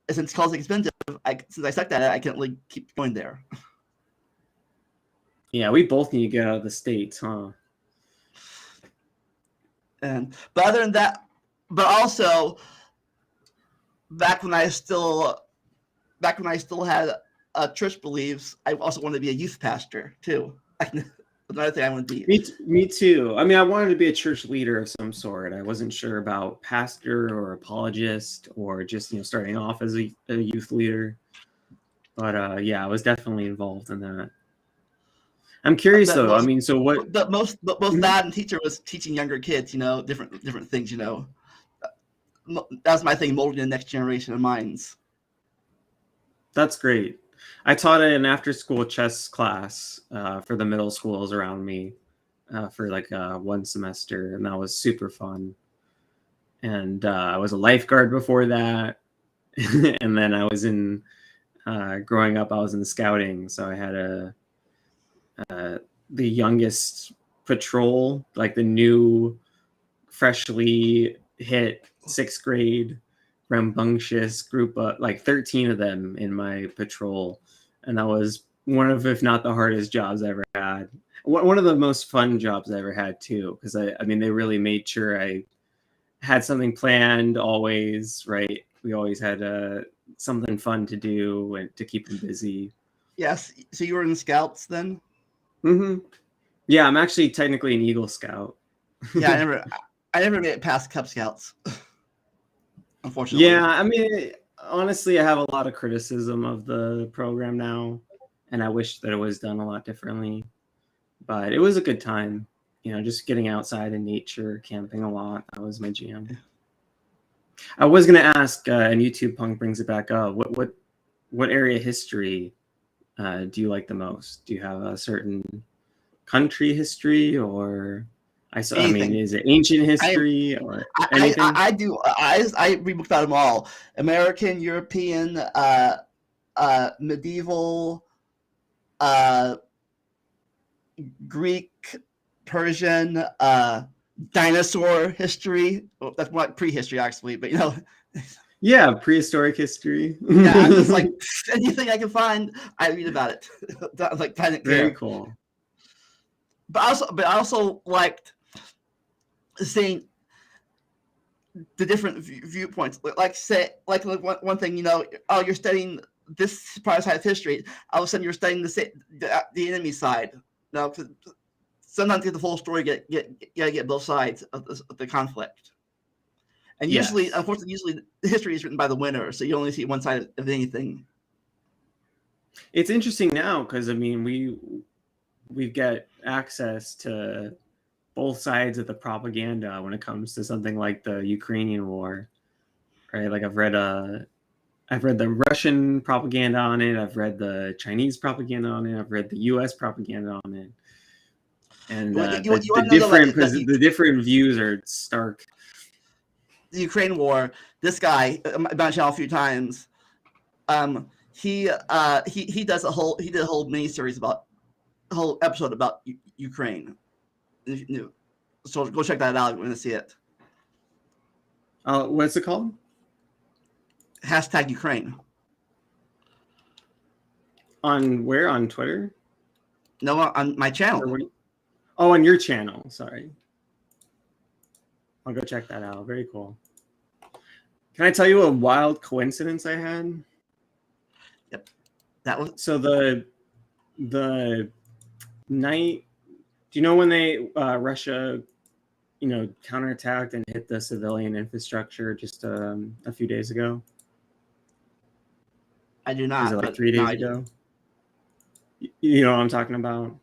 since college is expensive, since I sucked at it, I can't really keep going there. Yeah, we both need to get out of the States, huh? But other than that, but also, back when I still had church beliefs, I also wanted to be a youth pastor too. Another thing I want to be. Me too. I mean, I wanted to be a church leader of some sort. I wasn't sure about pastor or apologist or just starting off as a youth leader. But yeah, I was definitely involved in that. I'm curious though. I mean, so what? But most dad and teacher was teaching younger kids, different things. That's my thing, molding the next generation of minds. That's great. I taught an after-school chess class for the middle schools around me for like one semester, and that was super fun. And I was a lifeguard before that, and then I was in growing up. I was in scouting, so I had the youngest patrol, like the new, freshly hit 6th grade rambunctious group of like 13 of them in my patrol, and that was one of, if not the hardest jobs I ever had. One of the most fun jobs I ever had too, because I mean they really made sure I had something planned always, right? We always had something fun to do and to keep them busy. Yes. So you were in Scouts then? Mm-hmm. Yeah, I'm actually technically an Eagle Scout. Yeah, I never made it past Cub Scouts. Unfortunately. Yeah, I mean, honestly, I have a lot of criticism of the program now, and I wish that it was done a lot differently. But it was a good time, just getting outside in nature, camping a lot. That was my jam. I was gonna ask, and YouTube Punk brings it back up. What area of history do you like the most? Do you have a certain country history, or I mean, is it ancient history or anything? I do. I read books about them all: American, European, medieval, Greek, Persian, dinosaur history. Well, that's more like prehistory, actually, but Yeah, prehistoric history. Yeah, I'm just like anything I can find, I read about it. Like Planet Care. Very cool. But I also liked seeing the different viewpoints. Like one thing, you're studying this part of history. All of a sudden, you're studying the enemy side. Because sometimes to get the full story, you gotta get both sides of the conflict. And usually, unfortunately, history is written by the winner, so you only see one side of anything. It's interesting now because I mean we get access to both sides of the propaganda when it comes to something like the Ukrainian war, right? Like I've read the Russian propaganda on it. I've read the Chinese propaganda on it. I've read the U.S. propaganda on it, and the different views are stark. The Ukraine war. This guy, I've been on channel a few times. He did a whole mini series about a whole episode about Ukraine. So go check that out if you want to see it. What's it called? #Ukraine. On where? On Twitter? No, on my channel. Oh, on your channel. Sorry. I'll go check that out. Very cool. Can I tell you a wild coincidence I had? Yep. That was so the night. Do you know when they Russia, counterattacked and hit the civilian infrastructure just a few days ago? I do not. Was it like 3 days ago? You know what I'm talking about?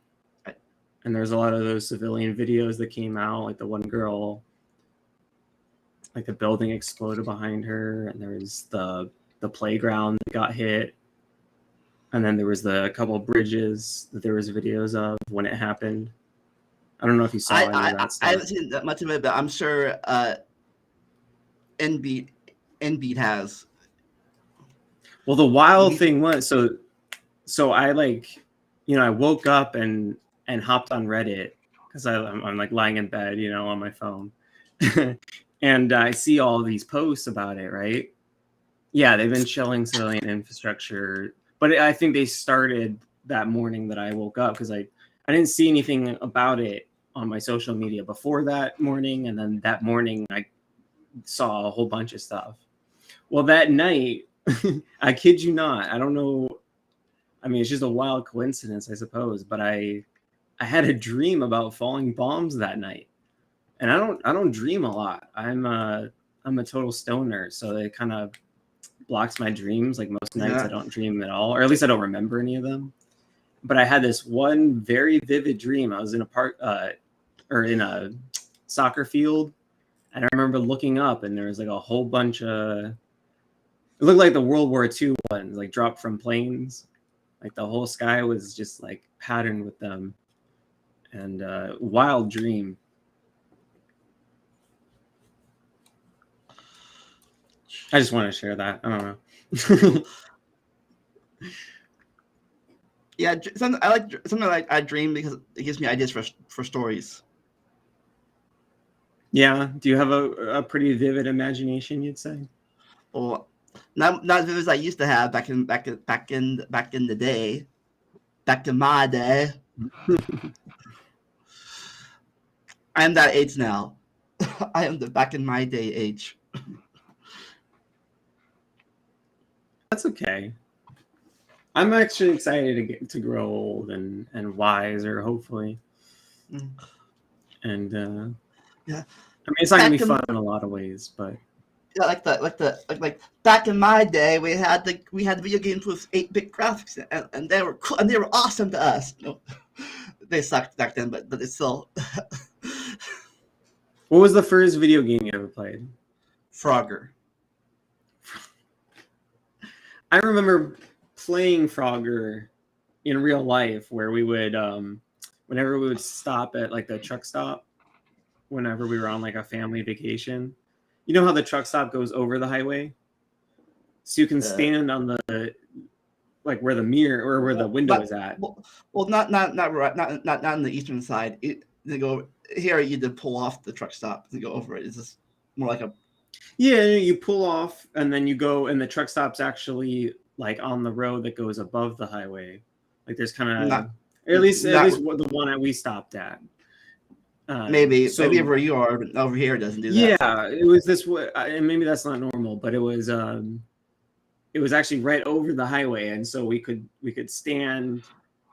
Right. And there's a lot of those civilian videos that came out, like the one girl, like the building exploded behind her, and there was the playground that got hit, and then there was the couple bridges that there was videos of when it happened. I don't know if you saw any of that stuff. I haven't seen that much of it, but I'm sure NBeat has. Well, the wild thing was so I I woke up and hopped on Reddit because I'm like lying in bed, on my phone. And I see all these posts about it, right? Yeah, they've been shelling civilian infrastructure, but I think they started that morning that I woke up because I didn't see anything about it on my social media before that morning, and then that morning I saw a whole bunch of stuff. Well, that night, I kid you not, I don't know. I mean, it's just a wild coincidence, I suppose, but I had a dream about falling bombs that night. And I don't dream a lot. I'm a total stoner, so it kind of blocks my dreams. Like most nights I don't dream at all, or at least I don't remember any of them. But I had this one very vivid dream. I was in a park or in a soccer field, and I remember looking up and there was like a whole bunch of, it looked like the World War II ones, like dropped from planes. Like the whole sky was just like patterned with them. And wild dream. I just want to share that. I don't know. Yeah, something like I dream because it gives me ideas for stories. Yeah. Do you have a pretty vivid imagination, you'd say? Well, not as vivid as I used to have back in the day, back in my day. I am that age now. I am the back in my day age. That's okay. I'm actually excited to get to grow old and wiser, hopefully. Mm. And yeah, I mean, it's not gonna be fun in a lot of ways, but yeah, like back in my day, we had video games with 8-bit graphics, and they were cool and they were awesome to us. No, they sucked back then, but it's still. What was the first video game you ever played? Frogger. I remember playing Frogger in real life, where we would, whenever we would stop at like the truck stop, whenever we were on like a family vacation, you know how the truck stop goes over the highway, so you can stand on the like where the mirror or where the window is at. Well, not on the eastern side. They go here. You did pull off the truck stop to go over it. It's just more like a. Yeah, you pull off and then you go, and the truck stop's actually like on the road that goes above the highway. Like there's kind of at least the one that we stopped at. Maybe where you are, but over here it doesn't do that. Yeah, it was this way, and maybe that's not normal, but it was actually right over the highway, and so we could stand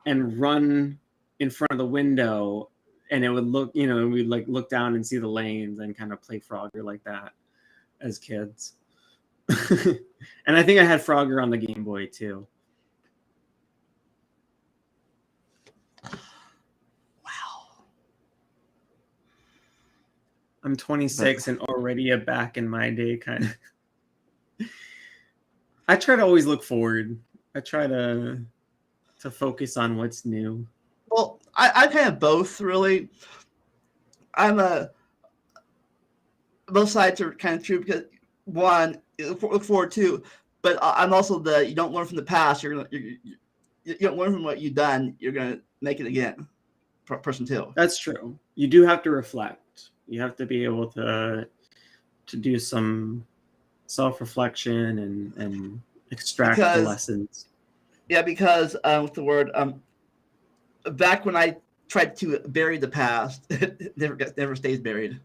and run in front of the window, and it would look, you know, we'd like look down and see the lanes and kind of play Frogger like that as kids. And I think I had Frogger on the Game Boy too. Wow. I'm 26 and already a back in my day kind of. I try to always look forward. I try to focus on what's new. Well, I kind of both, really. I'm both sides are kind of true, because one, look forward to, but I'm also you don't learn from the past. You don't learn from what you've done. You're gonna make it again. Person two. That's true. You do have to reflect. You have to be able to do some self-reflection and extract the lessons. Yeah, because with the word back when I tried to bury the past, it never stays buried.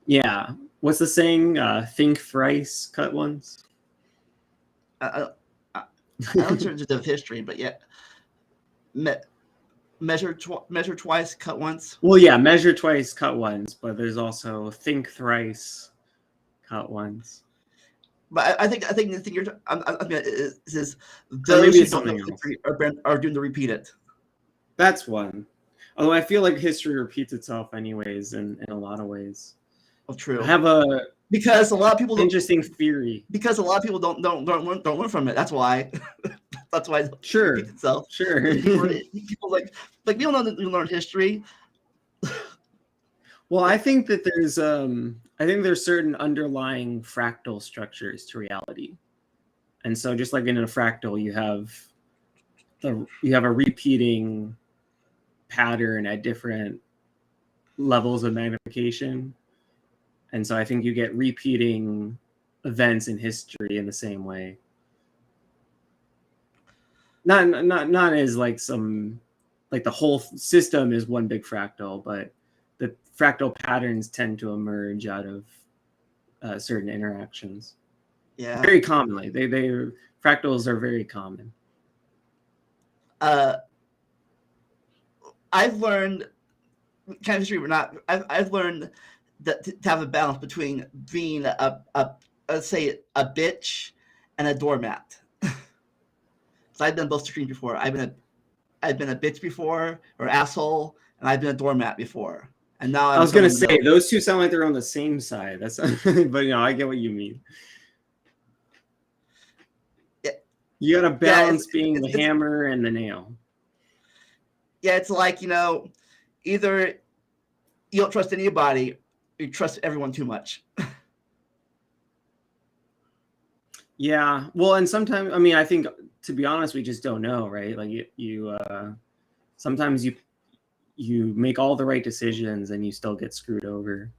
Yeah. What's the saying? Think thrice, cut once. I don't turn into history, but yeah, measure twice, cut once. Well, yeah, measure twice, cut once, but there's also think thrice, cut once. But I think the thing is those who don't know history are doomed to repeat it. That's one. Although I feel like history repeats itself anyways in a lot of ways. Oh, true. I have because a lot of people interesting theory. Because a lot of people don't learn from it. That's why. That's why. Sure. Repeats itself. Sure. People like we don't know that we learn history. Well, I think that there's certain underlying fractal structures to reality, and so just like in a fractal, you have a repeating pattern at different levels of magnification, and so I think you get repeating events in history in the same way. Not as like some like the whole system is one big fractal, but the fractal patterns tend to emerge out of certain interactions. Yeah. Very commonly, they fractals are very common. I've learned chemistry or not. I've learned that to have a balance between being let's say a bitch and a doormat. So I've been both extremes before. I've been a bitch before, or asshole, and I've been a doormat before. And now I was gonna say those two sound like they're on the same side. That's but I get what you mean. Yeah. You gotta balance being the hammer and the nail. Yeah, it's like, either you don't trust anybody, or you trust everyone too much. Yeah, well, and sometimes, I mean, I think, to be honest, we just don't know, right? Like you sometimes you make all the right decisions and you still get screwed over.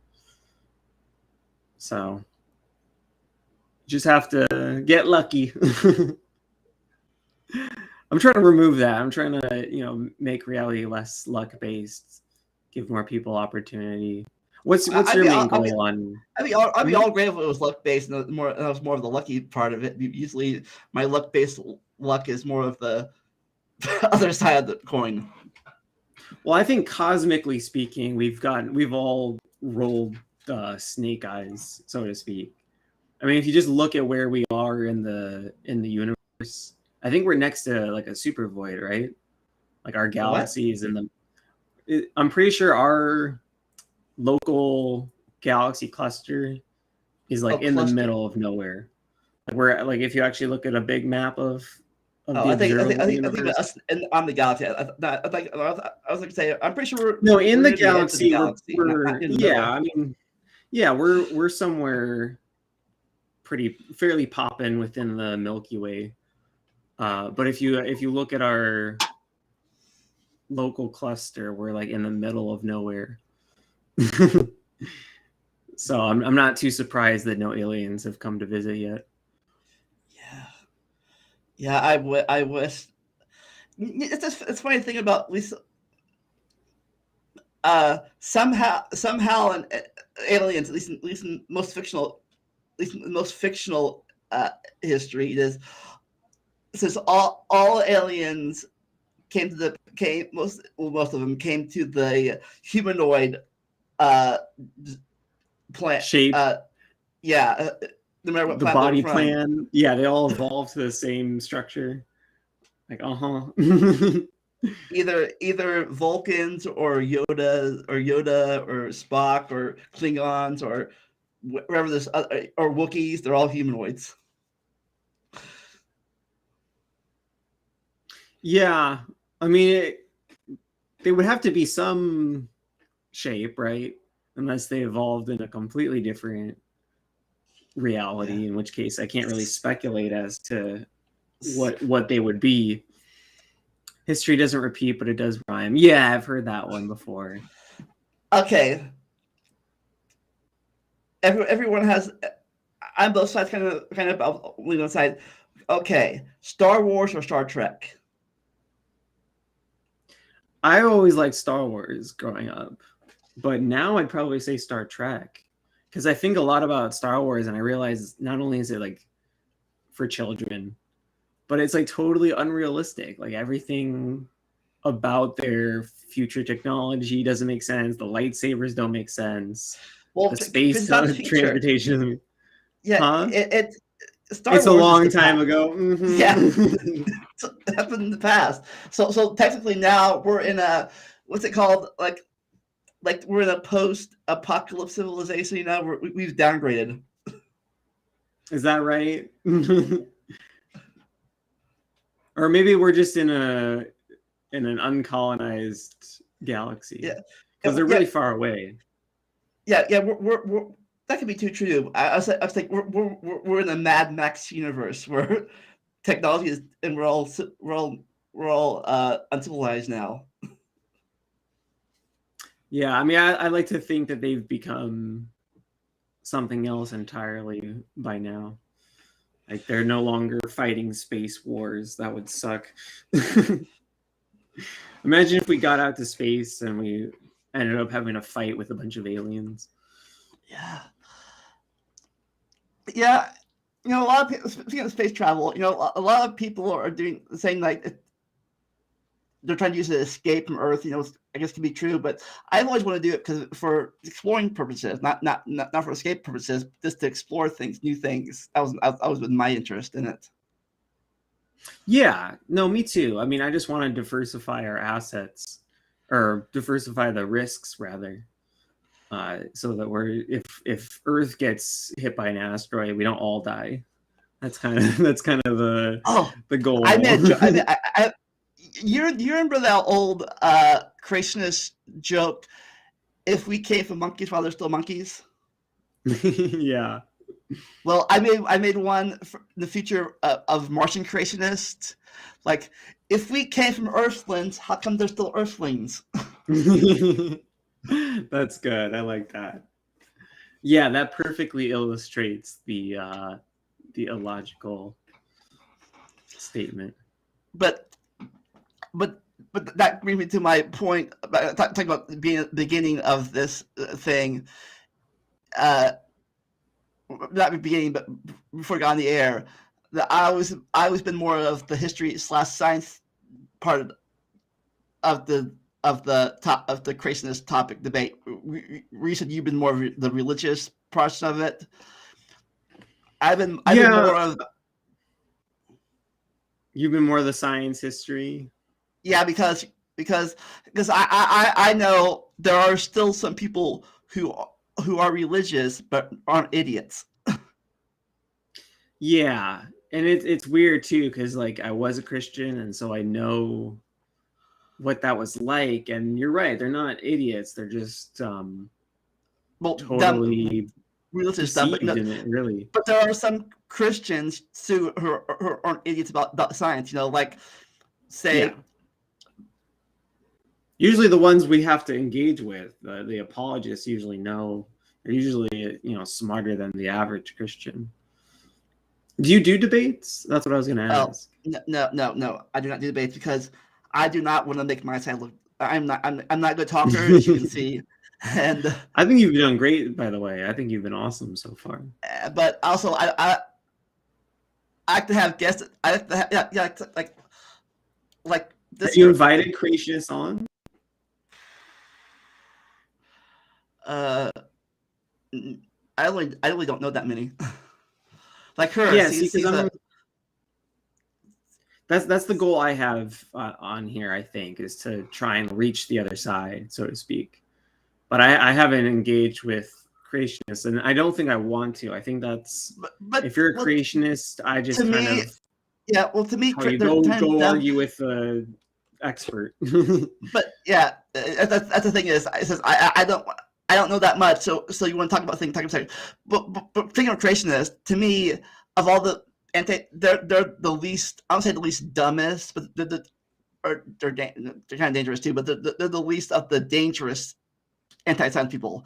So you just have to get lucky. I'm trying to remove that. I'm trying to, make reality less luck based, give more people opportunity. What's your main goal on? I'd be all great if it was luck based, and that was more of the lucky part of it. Usually, my luck based luck is more of the other side of the coin. Well, I think cosmically speaking, we've all rolled snake eyes, so to speak. I mean, if you just look at where we are in the universe, I think we're next to like a super void, right? Like our galaxy is in the. I'm pretty sure our local galaxy cluster is like in the middle of nowhere. Like we're like, if you actually look at a big map of the observable universe. I think us on the galaxy. I was going to say, I'm pretty sure we're in the galaxy. We're somewhere fairly popping within the Milky Way. But if you look at our local cluster, we're like in the middle of nowhere. So I'm not too surprised that no aliens have come to visit yet. Yeah, I wish. It's a funny thing about at least somehow and aliens, at least in most fictional history, it is since all aliens most of them came to the humanoid plant shape. No matter what the body plan. Yeah, they all evolved to the same structure. Like, either Vulcans or Yoda or Spock or Klingons or wherever this or Wookiees, they're all humanoids. Yeah, I mean, they would have to be some shape, right? Unless they evolved in a completely different reality, in which case I can't really speculate as to what they would be. History doesn't repeat, but it does rhyme. Yeah, I've heard that one before. Okay. Everyone has. On both sides, kind of leaning on side. Okay, Star Wars or Star Trek? I always liked Star Wars growing up, but now I'd probably say Star Trek, because I think a lot about Star Wars, and I realize not only is it like for children, but it's like totally unrealistic. Like everything about their future technology doesn't make sense. The lightsabers don't make sense. Well, the space transportation. Yeah, huh? It's a long time ago. Mm-hmm. Yeah, it happened in the past. So technically now we're in a what's it called? Like we're in a post-apocalypse civilization. We've downgraded. Is that right? Or maybe we're just in an uncolonized galaxy. Yeah, because they're really far away. Yeah. We're that could be too true. I was like, we're in a Mad Max universe where technology is, and we're all uncivilized now. Yeah, I mean, I like to think that they've become something else entirely by now. Like they're no longer fighting space wars. That would suck. Imagine if we got out to space and we ended up having a fight with a bunch of aliens. Yeah. Yeah, a lot of people, speaking of space travel, a lot of people are saying like they're trying to use it to escape from Earth. I guess can be true, but I've always wanted to do it because for exploring purposes, not for escape purposes, just to explore things, new things. That was been my interest in it. Yeah, no, me too. I mean, I just want to diversify our assets, or diversify the risks rather, so that if Earth gets hit by an asteroid, we don't all die. That's kind of the goal. You remember that old creationist joke? If we came from monkeys while they're still monkeys. Yeah. Well, I made one for the future of Martian creationists. Like, if we came from Earthlings, how come they're still Earthlings? That's good. I like that. Yeah, that perfectly illustrates the illogical statement. But that brings me to my point about talking about being at the beginning of this thing. Not the beginning, but before it got on the air, that I always been more of the history / science part of the creationist topic debate. Recently, you've been more of the religious portion of it. I've been more of. You've been more of the science history. Yeah, because I know there are still some people who are religious but aren't idiots. Yeah, and it's weird too because like I was a Christian and so I know what that was like. And you're right, they're not idiots. They're just totally religious deceived in it, really. But there are some Christians who aren't idiots about science. Like say. Yeah. Usually the ones we have to engage with, the apologists usually know. They're usually smarter than the average Christian. Do you do debates? That's what I was going to ask. No. I do not do debates because I do not want to make my side look. I'm not a good talker, as you can see. And I think you've done great, by the way. I think you've been awesome so far. But also, I have to have guests. I have to have, like this. Have you invited creationists on? I really don't know that many. Like her. Yeah, that's the goal I have on here. I think is to try and reach the other side, so to speak. But I haven't engaged with creationists, and I don't think I want to. I think that's if you're a creationist, I just to me, go argue with the expert. But yeah, that's the thing is, it says I don't know that much, so you want to talk about things, but thinking of creationists, to me, of all the they're the least, I don't say the least dumbest, but they're kind of dangerous too, but they're the least of the dangerous anti-science people.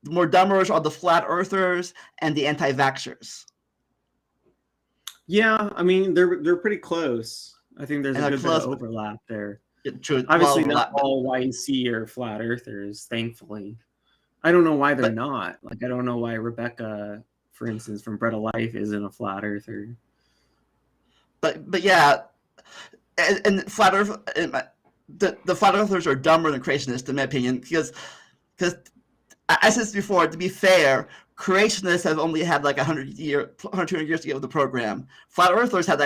The more dumbers are the flat earthers and the anti-vaxxers. Yeah, I mean they're pretty close. I think there's a good bit of overlap there. Obviously, not all YC are flat earthers, thankfully. I don't know why they're not. Like, I don't know why Rebecca, for instance, from Bread of Life, isn't a flat earther. But yeah, and flat earth, the flat earthers are dumber than creationists, in my opinion, because I said this before. To be fair, creationists have only had like 200 years to get with the program. Flat earthers have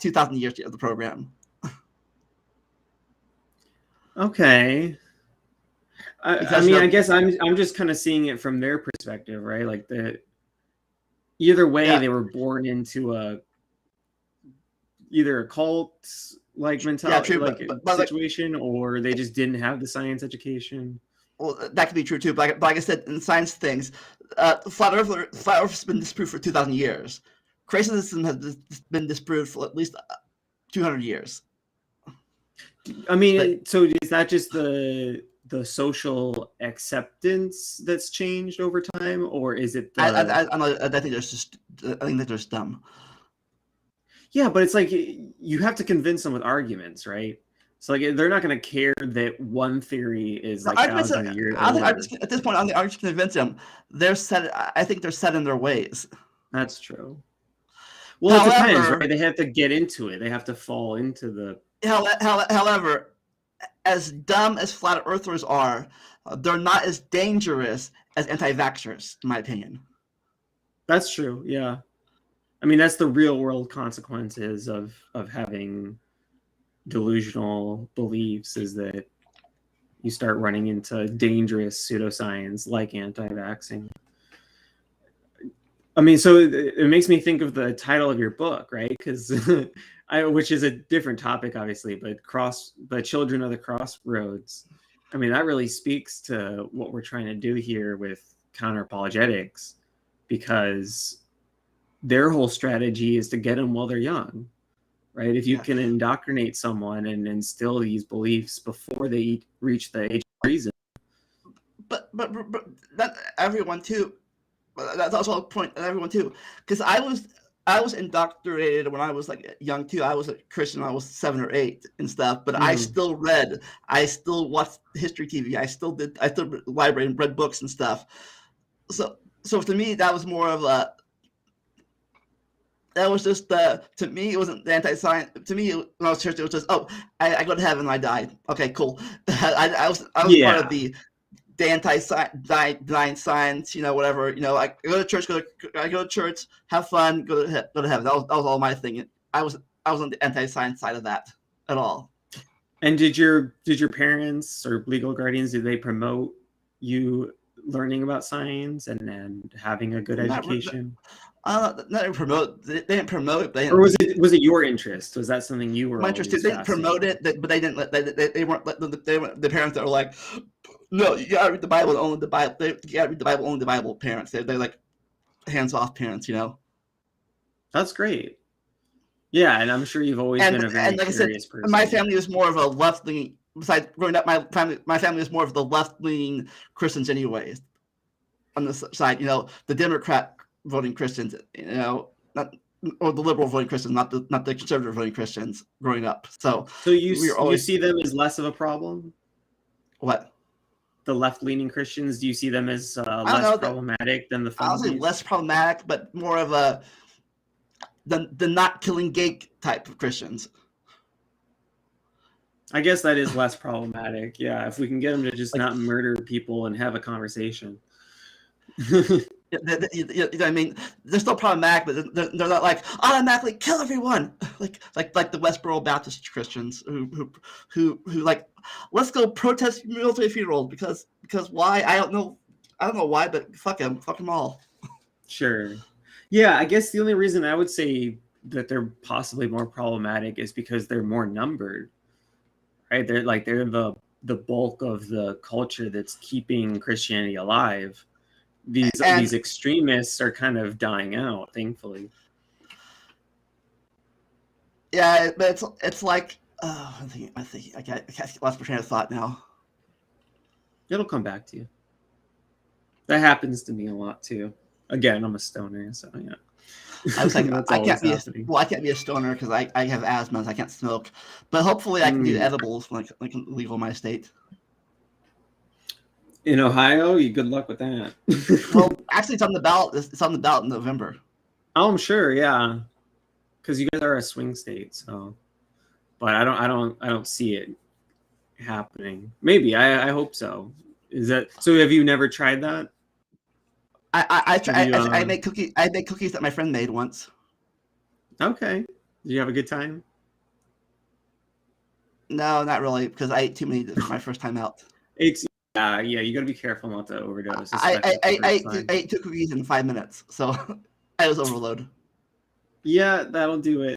2,000 years to get with the program. Okay. I mean, I guess I'm just kind of seeing it from their perspective, right? Like either way, they were born into either a cult like mentality, situation, or they just didn't have the science education. Well, that could be true too. But like I said, in science things, flat Earth has been disproved for 2,000 years. Creationism has been disproved for at least 200 years. I mean, so is that just the social acceptance that's changed over time, or is it? I think they're just dumb. Yeah, but it's like you have to convince them with arguments, right? So like they're not going to care that one theory is like thousands of years. At this point, I'm just convince them. I think they're set in their ways. That's true. Well, it depends, However, right? They have to get into it. They have to fall into the. however, as dumb as flat earthers are, they're not as dangerous as anti-vaxxers, in my opinion. That's true. Yeah. I mean, that's the real world consequences of having delusional beliefs, is that you start running into dangerous pseudoscience like anti-vaxxing. I mean, so it makes me think of the title of your book, right? Because which is a different topic, obviously, but Children of the Crossroads. I mean, that really speaks to what we're trying to do here with counter-apologetics, because their whole strategy is to get them while they're young, right? If you can indoctrinate someone and instill these beliefs before they reach the age of reason. But not everyone too. That's also a point. Everyone too, because I was indoctrinated when I was like young too. I was a Christian when I was 7 or 8 and stuff. But I still read. I still watched history TV. I still library and read books and stuff. So to me, that was more of a. That was just to me. It wasn't the anti-science. To me, when I was church, it was just I go to heaven and I died. Okay, cool. I was part of the anti-denying science, whatever. I go to church, have fun, go to heaven. That was all my thing. I was on the anti-science side of that at all. And did your parents or legal guardians, did they promote you learning about science and having a good education? Not promote. They didn't promote. Or was it your interest? Was that something you were? My interest. They didn't promote it, but they didn't. They weren't. They weren't the parents that were like, no, you gotta read the Bible. Only the Bible. You gotta read the Bible. Only the Bible. Parents. They're like hands-off parents. That's great. Yeah, and I'm sure you've always been a very like curious person. My family was more of a left-leaning. Besides growing up, my family was more of the left-leaning Christians, anyways. On the side, the Democrat voting Christians, or the liberal voting Christians, not the conservative voting Christians. Growing up, so you see them as less of a problem. What? The left-leaning Christians, do you see them as less problematic than the? I'll say less problematic, but more of the not killing gay type of Christians. I guess that is less problematic. Yeah, if we can get them to just not murder people and have a conversation. I mean, they're still problematic, but they're not like automatically kill everyone, like the Westboro Baptist Christians who like, let's go protest military funerals because why? I don't know why, but fuck them all. Sure. Yeah, I guess the only reason I would say that they're possibly more problematic is because they're more numbered, right? They're the bulk of the culture that's keeping Christianity alive. These extremists are kind of dying out, thankfully. Yeah, but it's like I think I can't lost my train of thought now. It'll come back to you. That happens to me a lot too. Again, I'm a stoner, so yeah. I was like, I can't be a stoner because I have asthma, so I can't smoke. But hopefully, I can do edibles when I can legal in my state. In Ohio, good luck with that. Well, actually, it's on the ballot. It's on the ballot in November. Oh, I'm sure, yeah, because you guys are a swing state, so. But I don't see it happening. Maybe I hope so. Is that so? Have you never tried that? I made cookies. I made cookies that my friend made once. Okay. Did you have a good time? No, not really, because I ate too many my first time out. Yeah, you got to be careful not to overdose. I ate 2 cookies in 5 minutes, so I was overload. Yeah, that'll do it.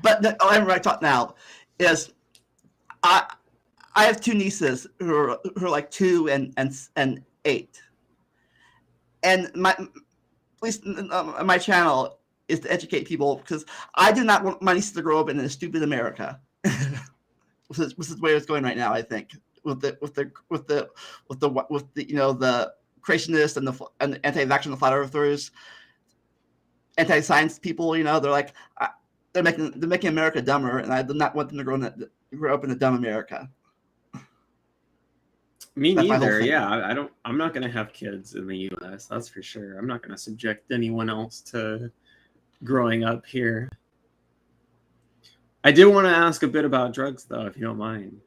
But I'm right talk now is I have 2 nieces who are like 2 and 8, and at least my channel is to educate people because I do not want my nieces to grow up in a stupid America. This is where it's going right now, I think. With the the creationists and the anti-vaxxers and the flat earthers, anti-science people, they're like they're making America dumber, and I do not want them to grow up in a dumb America. Me That's my whole neither. thing. Yeah, I'm not gonna have kids in the U.S. That's for sure. I'm not gonna subject anyone else to growing up here. I did want to ask a bit about drugs, though, if you don't mind.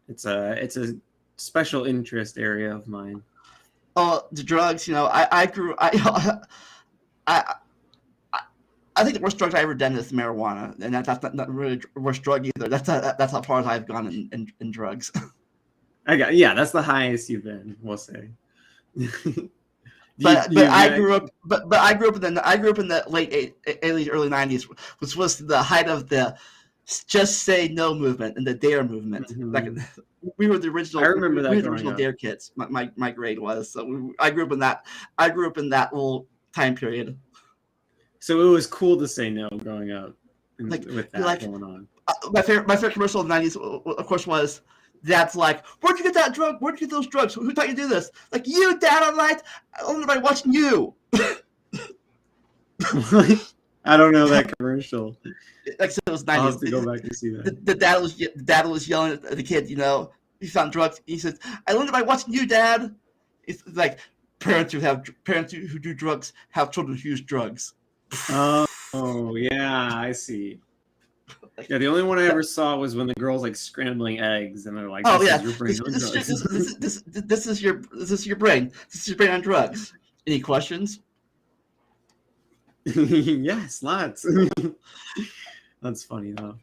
It's a special interest area of mine. Oh, the drugs. I grew. I I think the worst drugs I ever done is marijuana, and that's not really the worst drug either. That's how far as I've gone in drugs. Yeah, that's the highest you've been, we'll say. But You've I met. grew up I grew up in the late 80s, early 90s, which was the height of the just say no movement and the dare movement. Like Mhm. we were the I original remember we that were the growing original up. dare kids. My grade was so I grew up in that little time period. So it was cool to say no growing up Like with you're that like going on. my favorite commercial of the 90s, of course, was Dad's like, "Where'd you get that drug? Where'd you get those drugs? Who taught you to do this?" Like, "You, Dad, all right? I learned by watching you." I don't know that commercial. Like I said, it was I'll 90s. have to go back and see that. The dad was yelling at the kid. He found drugs. He says, "I learned it by watching you, Dad." It's like parents who do drugs have children who use drugs. Oh, yeah, I see. Yeah, the only one I ever saw was when the girl's like scrambling eggs, and they're like, Oh "This is yeah, your brain on drugs." this is your brain. This is your brain on drugs. Any questions? Yes, lots. That's funny though.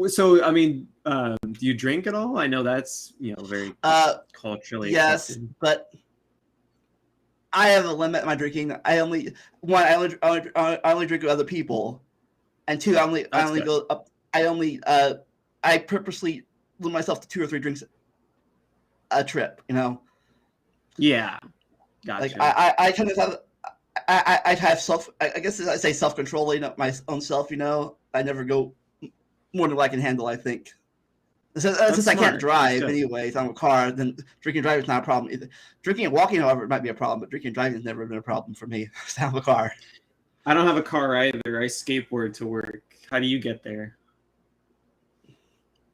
So, I mean, do you drink at all? I know that's very culturally Yes, accepted. but I have a limit in my drinking. I only drink with other people, and two, I That's only good. go up. I purposely limit myself to 2 or 3 drinks a trip. Yeah, Like gotcha. I kind of have. I have I guess I say self controlling of my own self. I never go more than what I can handle. I think. That's Since I can't smart. That's drive good. anyway, so I'm a car, then drinking and driving is not a problem. Drinking and walking, however, might be a problem, but drinking and driving has never been a problem for me. I have a car. I don't have a car either. I skateboard to work. How do you get there?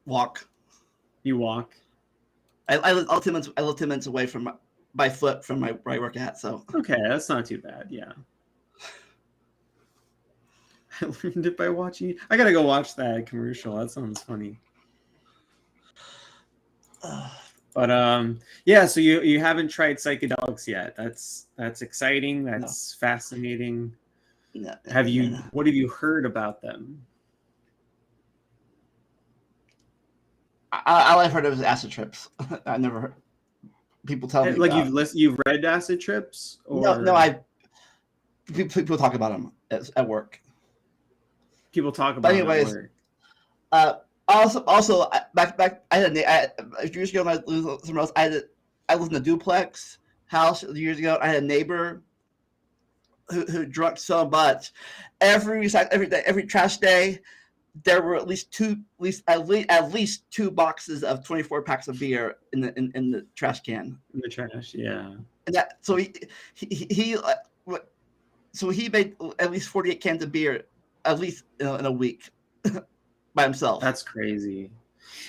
Walk. You walk? I live 10 minutes away from by foot from where I work at. So Okay, that's not too bad. Yeah. I learned it by watching. I gotta go watch that commercial. That sounds funny. But yeah. So you haven't tried psychedelics yet. That's exciting. no, That's fascinating. no, Have no, you? no. What have you heard about them? All I've heard of is acid trips. I never heard people tell me Like about. you've read Acid Trips No, or people talk about them at work. people talk But about them at anyways, work? uh, also back I had a years ago when I lived somewhere else. I lived in a duplex house years ago. I had a neighbor who drank so much. Every day, every trash day, there were at least two boxes of 24 packs of beer in the trash can. In the trash, yeah. And that so he so he made at least 48 cans of beer at least in a week by himself. That's crazy.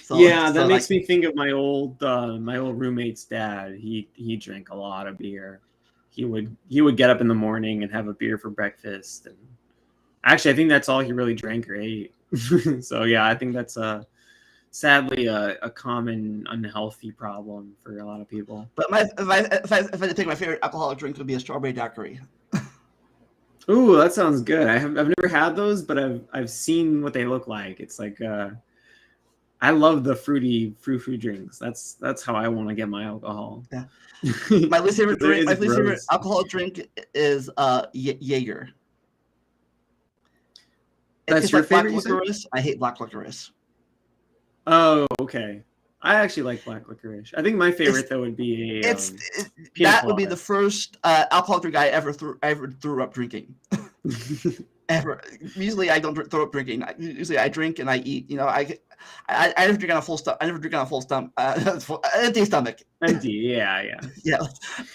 So Yeah, that makes like me think of my old roommate's dad. He drank a lot of beer. He would get up in the morning and have a beer for breakfast. And actually, I think that's all he really drank or ate. So yeah, I think that's sadly a common unhealthy problem for a lot of people. but if I had to pick my favorite alcoholic drink would be a strawberry daiquiri. Ooh, that sounds good. I've never had those, but I've seen what they look like. It's like I love the fruity frou-frou drinks. That's how I want to get my alcohol. Yeah. My least favorite 'Cause it drink, my is least favorite gross. alcoholic drink is Jaeger. It That's tastes your like black favorite, you said? licorice. I hate black licorice. Oh, okay. I actually like black licorice. I think my It's favorite though would be a pina that would be the colada. first alcoholic drink I ever threw up drinking. Ever. Usually I don't throw up drinking. Usually I drink and I eat. I never drink on a full stomach. I never drink on a full stomach. Empty stomach. Empty, yeah, yeah. Yeah.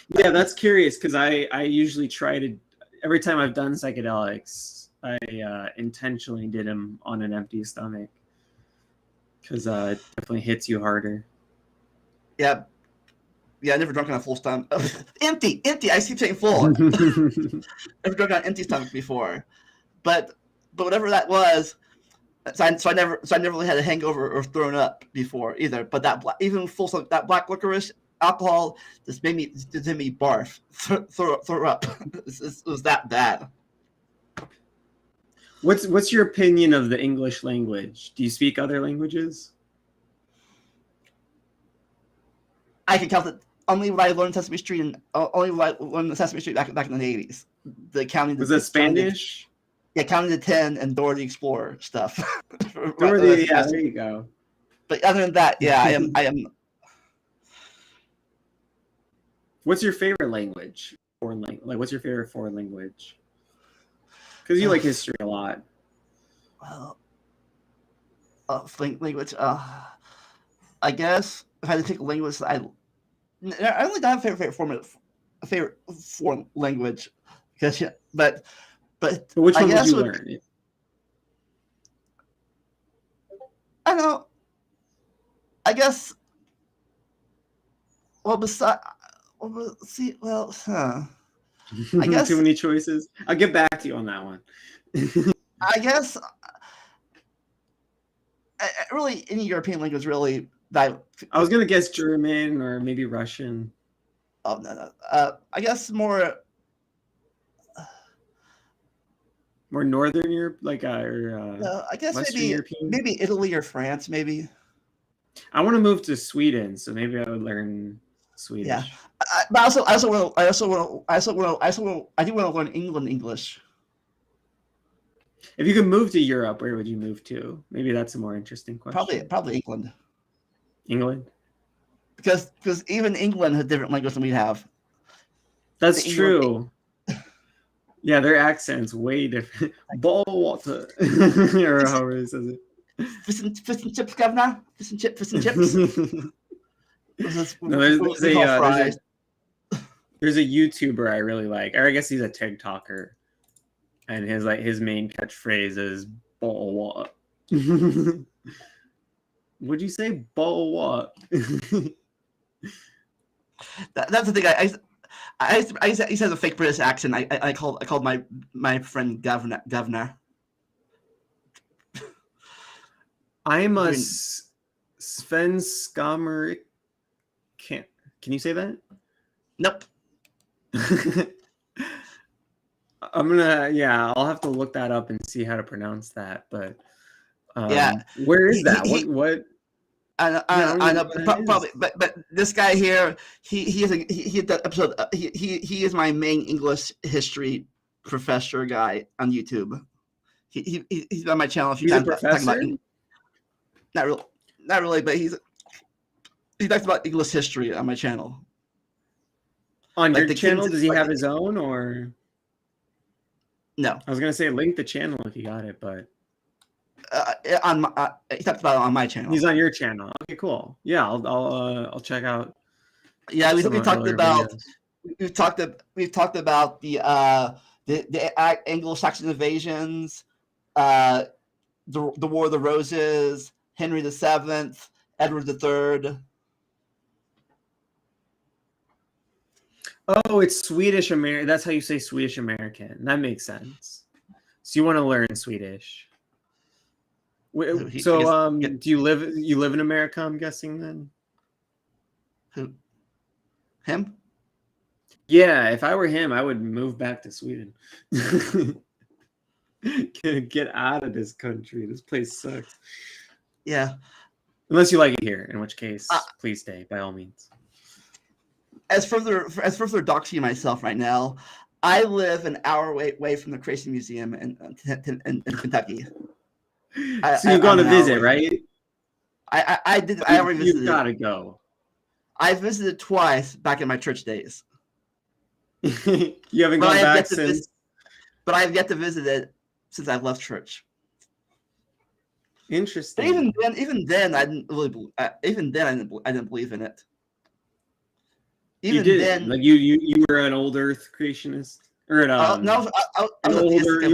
Yeah, that's curious because I usually try to every time I've done psychedelics, I intentionally did them on an empty stomach because it definitely hits you harder. Yeah. Yeah, I never drunk on a full stomach. Empty. I keep saying full. Never drunk on an empty stomach before. But whatever that was, so I never really had a hangover or thrown up before either. But even full stomach, that black licorice alcohol just made me barf, throw up. It was that bad. What's your opinion of the English language? Do you speak other languages? I can count it. Only when I learned Sesame Street and only when I learned Sesame Street back in the 80s. The counting. Was that Spanish? Counting to 10 and Dora the Explorer stuff. Yeah, there you go. But other than that, yeah, I am. What's your favorite language? Foreign language? Like, what's your favorite foreign language? Because you like history a lot. Well, language. I guess if I had to pick a language, I only don't have a favorite foreign language, because but which one would you learn? I don't know. I guess. Well, I guess too many choices. I'll get back to you on that one. I guess. Really, any European language really. I was gonna guess German or maybe Russian. Oh no. I guess more Northern Europe, like I guess Western European? maybe Italy or France, maybe. I want to move to Sweden, so maybe I would learn Swedish. Yeah, but I do want to learn English. If you could move to Europe, where would you move to? Maybe that's a more interesting question. Probably England. England? Because even England has different language than we have. That's true. Yeah, their accent's way different. Ball water, or however it says it. Fish and chips, governor. Fish and chips. There's a YouTuber I really like, or I guess he's a TikToker, and his main catchphrase is "ball what." Would you say "ball what"? That's the thing. He has a fake British accent. I called my friend governor. I'm a Svenskamer. Can you say that? Nope. I'll have to look that up and see how to pronounce that. But where is that? What? I know, probably, but this guy here, he is my main English history professor guy on YouTube. He's on my channel a few times. He's a professor? Not really, but he talks about English history on my channel. On your channel, does he have his own, or? No. I was gonna say link the channel if you got it, but. He talks about it on my channel. He's on your channel. Okay, cool. Yeah, I'll check out. Yeah, we've talked about the Anglo-Saxon invasions, the War of the Roses, Henry VII, Edward III. Oh, it's Swedish American. That's how you say Swedish American. That makes sense. So you want to learn Swedish. So, do you live in America? I'm guessing then. Who? Him? Yeah, if I were him, I would move back to Sweden. Get out of this country. This place sucks. Yeah. Unless you like it here, in which case, please stay by all means. As further doxing myself right now, I live an hour away from the Creation Museum in Kentucky. So you've gone to visit, right? I did. I already visited. You've got to go. I visited twice back in my church days. You haven't gone back since. But I've yet to visit it since I've left church. Interesting. But even then, I didn't really. I didn't believe in it. Even then, like you were an old Earth creationist, or you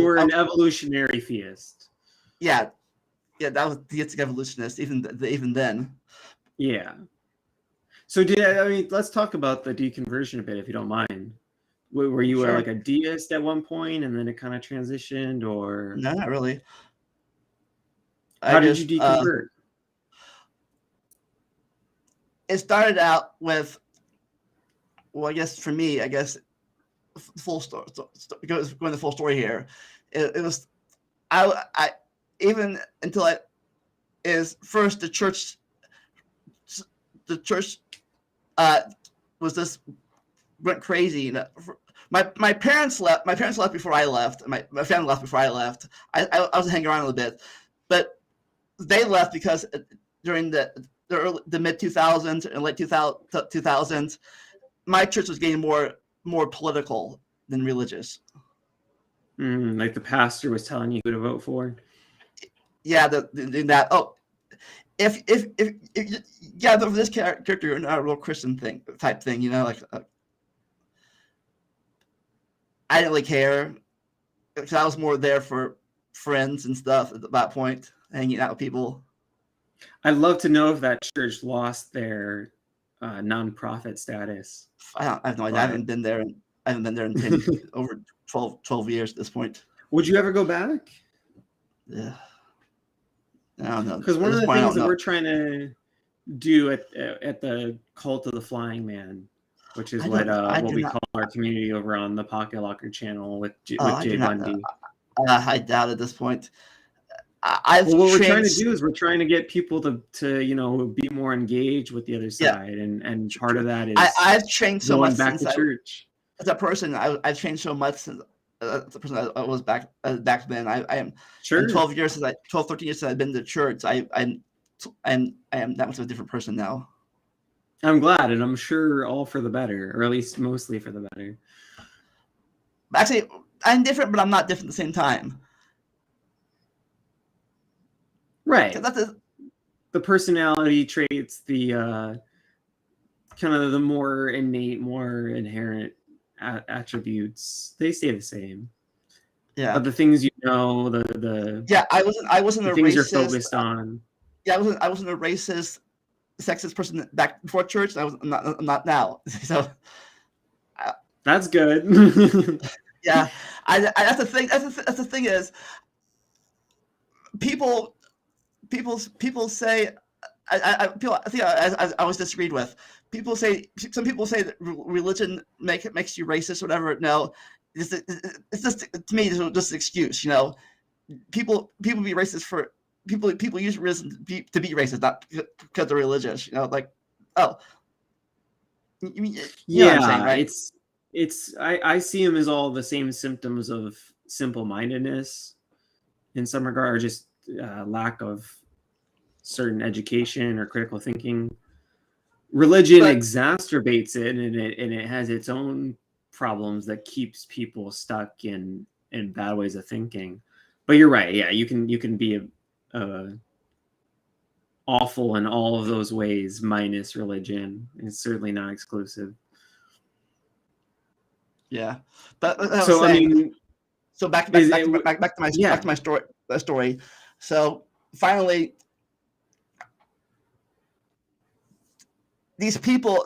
were an evolutionary theist. Yeah, that was theistic evolutionist. Even then. Yeah. So let's talk about the deconversion a bit, if you don't mind. Were you Sure. like a deist at one point, and then it kind of transitioned, or No, not really. how did you deconvert? It started out with, well, I guess for me, full story. Going the full story here, it was I even until I is first the church was this went crazy. You know, my parents left. My parents left before I left. My family left before I left. I was hanging around a little bit, but they left because during the mid 2000s and late 2000s, my church was getting more political than religious. Like the pastor was telling you who to vote for. Yeah, that. Oh, if yeah, for this character, you're not a real Christian type thing, you know, like I didn't really care because I was more there for friends and stuff at that point, hanging out with people. I'd love to know if that church lost their nonprofit status. I have no idea. I haven't been there. I haven't been there in 10, over 12 years at this point. Would you ever go back? Yeah. I don't know. Because one of the things that we're trying to do at the Cult of the Flying Man, which is what we call our community over on the Pocket Locker channel with Jay Bundy. I doubt at this point. What we're trying to do is we're trying to get people to be more engaged with the other side, and part of that is I've changed so much back to church. As a person, I've changed so much since the person I was back then. I am sure. 12 years 13 years since I've been to church. I am that much of a different person now. I'm glad, and I'm sure all for the better, or at least mostly for the better. Actually, I'm different, but I'm not different at the same time. Right. The personality traits, the kind of the more innate, more inherent attributes, they stay the same. Yeah. But the things I wasn't the a things racist. You're focused on. Yeah, I wasn't a racist, sexist person back before church. I'm not now. So that's good. Yeah, that's the thing. That's the thing is, people say, I think I was disagreed with. Some people say that religion makes you racist or whatever. No, it's just, to me, it's just an excuse. You know, people be racist for people use religion to be racist, not because they're religious. You know, like, oh, you know what I'm saying, right? I see them as all the same symptoms of simple-mindedness in some regard, or just lack of certain education or critical thinking. Religion exacerbates it, and it has its own problems that keeps people stuck in bad ways of thinking. But you're right. Yeah, you can be awful in all of those ways minus religion. It's certainly not exclusive. Yeah, but so saying, I mean, so back to my story. So finally, these people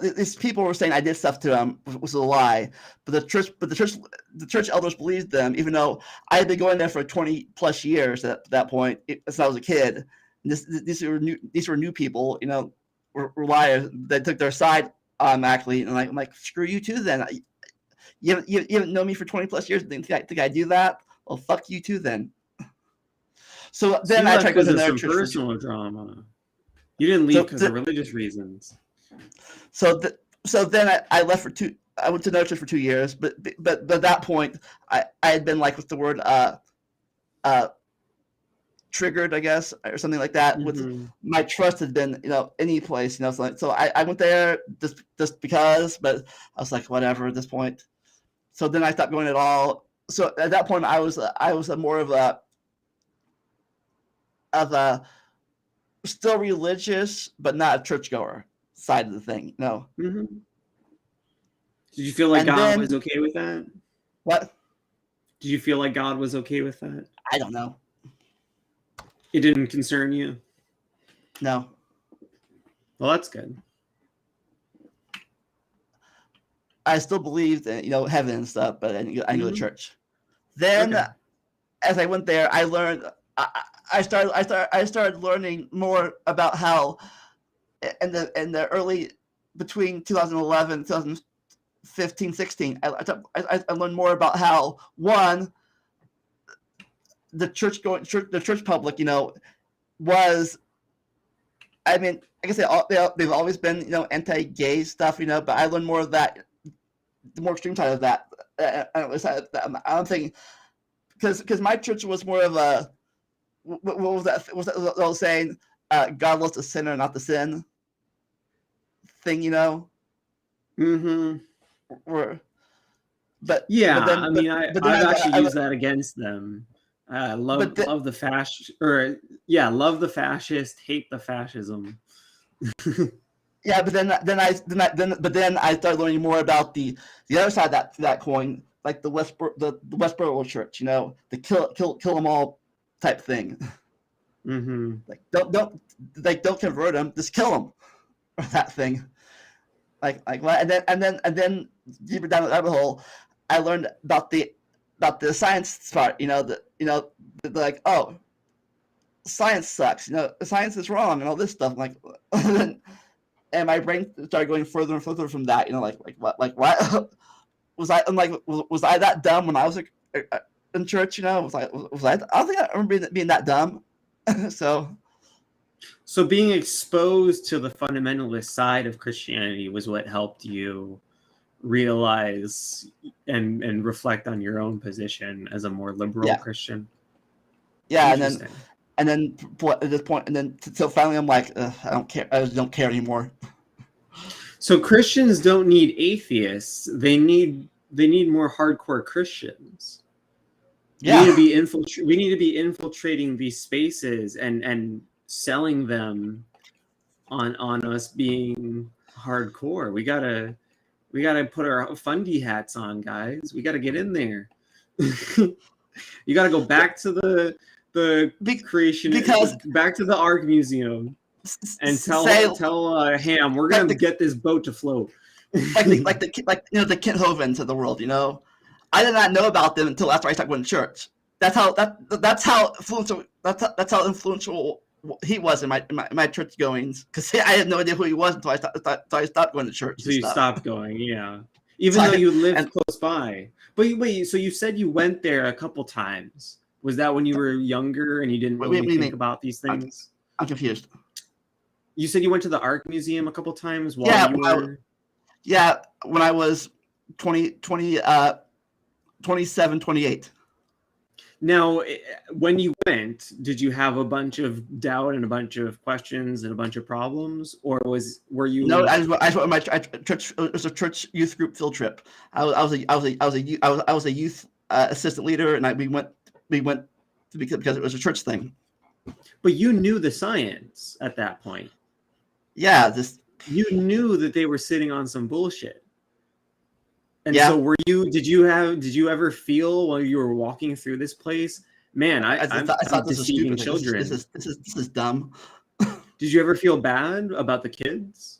were saying I did stuff to them, was a lie. But the church elders believed them, even though I had been going there for 20 plus years at that point, since I was a kid. And these were new people, you know, were liars. They took their side automatically, and I'm like, screw you too. Then you haven't known me for 20 plus years. Think I do that? Well, fuck you too then. So then I tried to go to another church. Personal drama. You didn't leave because of religious reasons. So then I left for I went to another church for 2 years, but at that point I had been like, what's the word, triggered, I guess, or something like that. With my trust had been, you know, any place, you know, so I went there just because, but I was like, whatever at this point. So then I stopped going at all. So at that point I was more of a still religious but not a churchgoer side of the thing. No. Did you feel like God was okay with that? What? Did you feel like God was okay with that? I don't know. It didn't concern you? No. Well, that's good. I still believed in, heaven and stuff, but I didn't go to church. Then, Okay. as I went there, I learned. I started learning more about how in the early between 2011 2015 16 I learned more about how one the church public was, I mean, I guess they've always been anti-gay stuff, but I learned more of that, the more extreme side of that. I don't think because my church was more of a, what was that? Was that what I was saying? God loves the sinner, not the sin thing, Mm-hmm. But Yeah, then I mean, but then I've actually I used that against them. but the, Love the love the fascist, hate the fascism. yeah, but then I started learning more about the other side of that coin, like the Westboro Church, the kill them all type thing. Mm-hmm. Like don't convert them, just kill them, or that thing. And then deeper down the rabbit hole, I learned about the science part. Like, oh, science sucks. Science is wrong and all this stuff. Like, and my brain started going further and further from that. What was I? I'm like, was I that dumb when I was in church? Was I? I don't think I remember being that dumb. So being exposed to the fundamentalist side of Christianity was what helped you realize and reflect on your own position as a more liberal Christian. Yeah, and then at this point, and then so finally, I'm like, I don't care. I just don't care anymore. So Christians don't need atheists. They need more hardcore Christians. Yeah. We need to be infiltrating these spaces and selling them on us being hardcore. We gotta put our fundy hats on, guys. We gotta get in there. You gotta go back to the creation, back to the Ark Museum, and tell Ham we're gonna get this boat to float. like the Kent Hovens of the world. I did not know about them until after I started going to church. That's how influential he was in my church goings, because I had no idea who he was until I stopped going to church. So you stopped going, yeah. Even though you lived close by. But wait, so you said you went there a couple times. Was that when you were younger and you didn't really think about these things? I'm confused. You said you went to the Ark Museum a couple times while you were... when I was 27, 28. Now, when you went, did you have a bunch of doubt and a bunch of questions and a bunch of problems, or were you? No, I just went my church. It was a church youth group field trip. I was a youth assistant leader, and we went because it was a church thing. But you knew the science at that point. Yeah, you knew that they were sitting on some bullshit. And so did you ever feel while you were walking through this place, man, I thought this deceiving was children. This is dumb. Did you ever feel bad about the kids?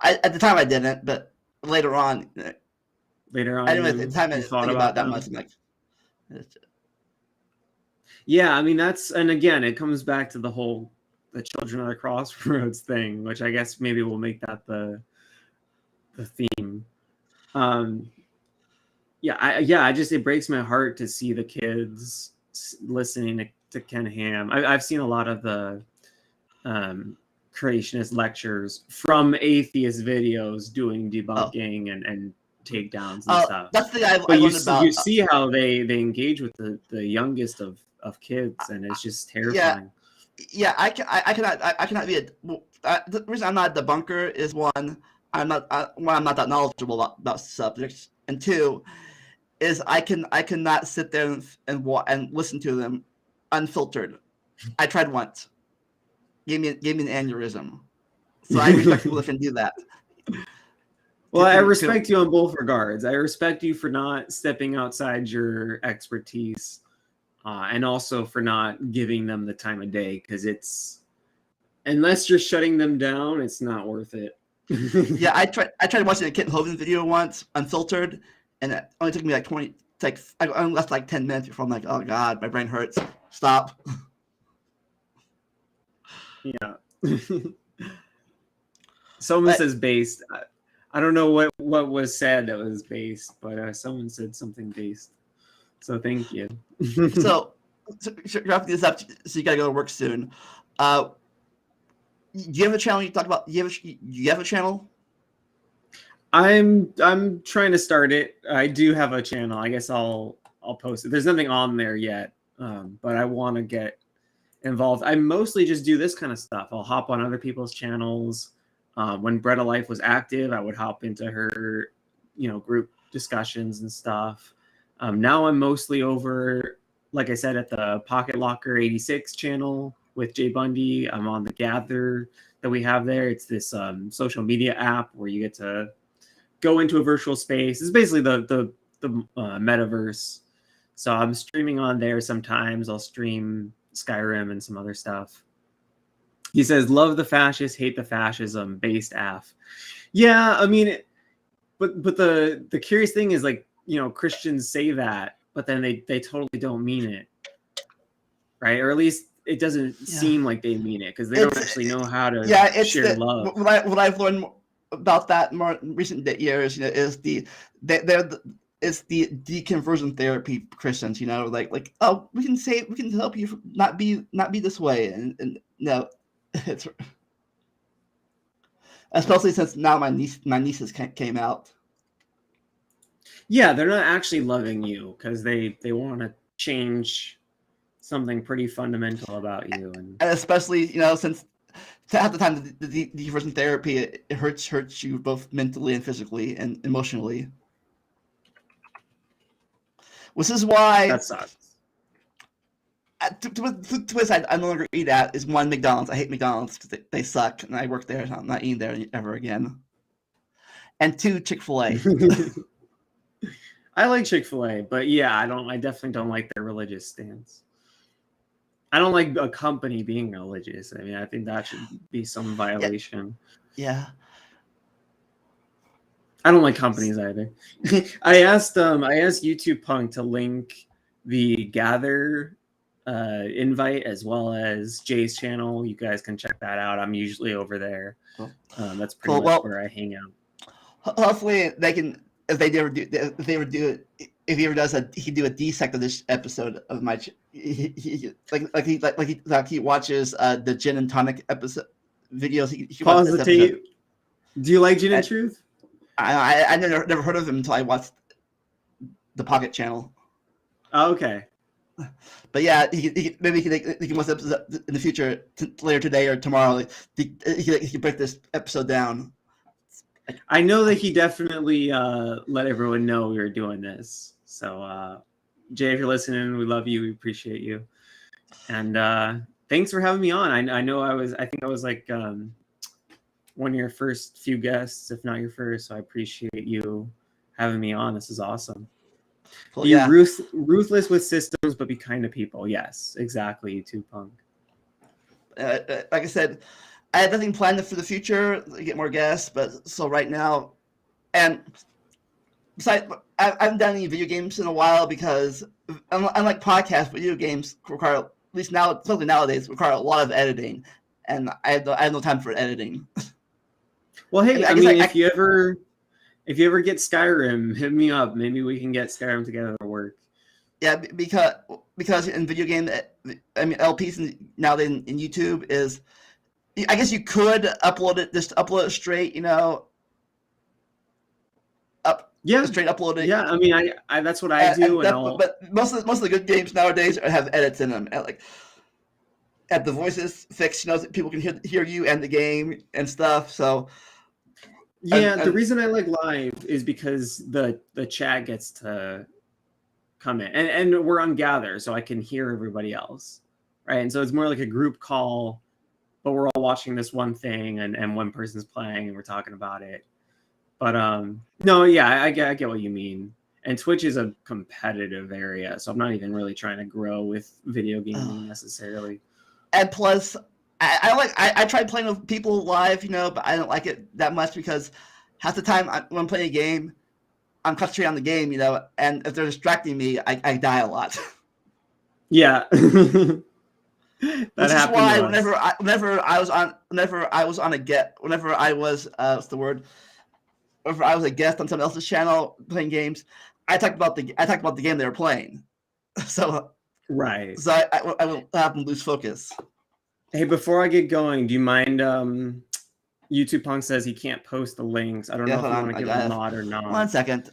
At the time I didn't, but later on I didn't at the time I didn't think about that much. Yeah, I mean and again, it comes back to the children of the Crossroads thing, which I guess maybe we'll make that the theme. It breaks my heart to see the kids listening to Ken Ham. I've seen a lot of the creationist lectures from atheist videos doing debunking and takedowns and stuff. That's the thing I learned about. You see how they engage with the youngest of kids, and it's just terrifying. Yeah, I cannot be the reason I'm not a debunker is one, I'm not that knowledgeable about subjects, and two, is I cannot sit there and listen to them unfiltered. I tried once, gave me an aneurysm, so I respect people that can do that. Well, I respect you on both regards. I respect you for not stepping outside your expertise, and also for not giving them the time of day, because unless you're shutting them down, it's not worth it. Yeah, I tried watching a Kent Hovind video once, unfiltered, and it only took me like 20. I only left like 10 minutes before I'm like, oh god, my brain hurts. Stop. Yeah. Someone says based. I don't know what was said that was based, but someone said something based. So thank you. So wrapping this up, so you gotta go to work soon. Do you have a channel you talk about? You have a channel? I'm trying to start it. I do have a channel. I guess I'll post it. There's nothing on there yet, but I want to get involved. I mostly just do this kind of stuff. I'll hop on other people's channels. When Bread of Life was active, I would hop into her, group discussions and stuff. Now I'm mostly over, like I said, at the Pocket Locker 86 channel with Jay Bundy. I'm on the Gather that we have there. It's this social media app where you get to go into a virtual space. It's basically the metaverse. So I'm streaming on there sometimes. I'll stream Skyrim and some other stuff. He says, love the fascists, hate the fascism, based AF. Yeah, I mean, but the curious thing is, like, Christians say that, but then they totally don't mean it, right? Or at least it doesn't seem like they mean it, because they don't actually know how to share love. What I've learned about that more in recent years, is it's the deconversion therapy Christians, like, oh, we can help you not be this way, and no, it's especially since now my nieces came out. Yeah, they're not actually loving you because they want to change something pretty fundamental about you, and especially since half the time the deconversion therapy it hurts you both mentally and physically and emotionally. Which is why that sucks. To a side, I no longer eat at is one, McDonald's. I hate McDonald's because they suck, and I work there, so I'm not eating there ever again. And two, Chick-fil-A. I like Chick-fil-A, but yeah, I definitely don't like their religious stance. I don't like a company being religious. I mean, I think that should be some violation. Yeah. I don't like companies either. I asked YouTube Punk to link the Gather invite as well as Jay's channel. You guys can check that out. I'm usually over there. Cool. That's pretty much where I hang out. Hopefully they can, if he ever does he can do a dissect of this episode of my he watches the Gin and Tonic episode videos. He Pause the tape. Do you like Gin and Truth? I never heard of him until I watched the Pocket channel. Oh, okay. But yeah, maybe he can watch episodes in the future, later today or tomorrow. He can break this episode down. I know that he definitely let everyone know we were doing this. So, Jay, if you're listening, we love you. We appreciate you. And thanks for having me on. I know I think I was like one of your first few guests, if not your first. So I appreciate you having me on. This is awesome. Well, be ruthless with systems, but be kind to people. Yes, exactly. YouTube Punk. Like I said, I have nothing planned for the future to get more guests, but so right now, and besides, I haven't done any video games in a while because unlike podcasts, video games require, at least now, especially nowadays, require a lot of editing, and I have no time for editing. Well, hey, I mean, if you ever get Skyrim, hit me up. Maybe we can get Skyrim together to work. Yeah, because in video game, I mean, LPs nowadays in YouTube is, I guess you could upload it straight, straight upload it. Yeah, I mean, I that's what I do. But most of the good games nowadays have edits in them. At the voices fixed, people can hear you and the game and stuff. So yeah, the reason I like live is because the chat gets to come in, and we're on Gather, so I can hear everybody else, right? And so it's more like a group call, but we're all watching this one thing, and one person's playing, and we're talking about it. But no, yeah, I get what you mean. And Twitch is a competitive area, so I'm not even really trying to grow with video gaming necessarily. And plus, I tried playing with people live, but I don't like it that much because half the time when I'm playing a game, I'm concentrating on the game, and if they're distracting me, I die a lot. Yeah. That Which is happened why to us. whenever I was a guest on someone else's channel playing games, I talked about the game they were playing. So Right. I won't have them lose focus. Hey, before I get going, do you mind? YouTube Punk says he can't post the links. I don't know if you want to give him a nod or not. 1 second.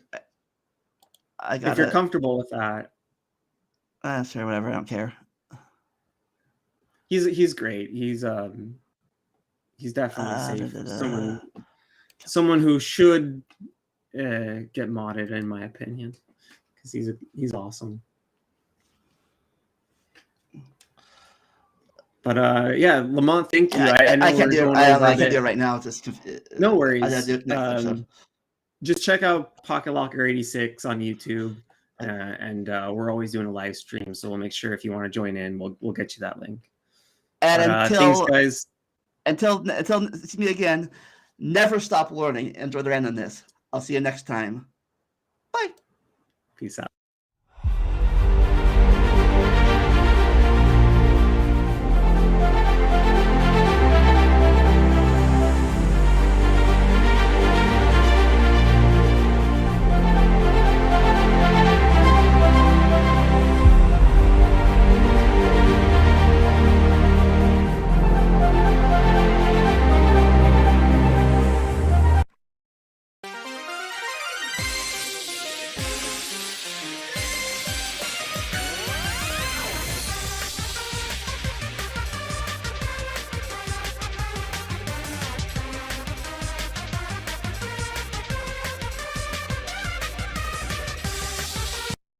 If you're comfortable with that. Sure, whatever. I don't care. He's great. He's definitely safe. Someone who should get modded, in my opinion, because he's awesome. But yeah, Lamont, thank you. I can't do it. I can't do it right now. It's just no worries. I do it next episode. Just check out Pocket Locker 86 on YouTube, and we're always doing a live stream. So we'll make sure if you want to join in, we'll get you that link. And thanks, guys. Until see me again, never stop learning. Enjoy the randomness. I'll see you next time. Bye. Peace out.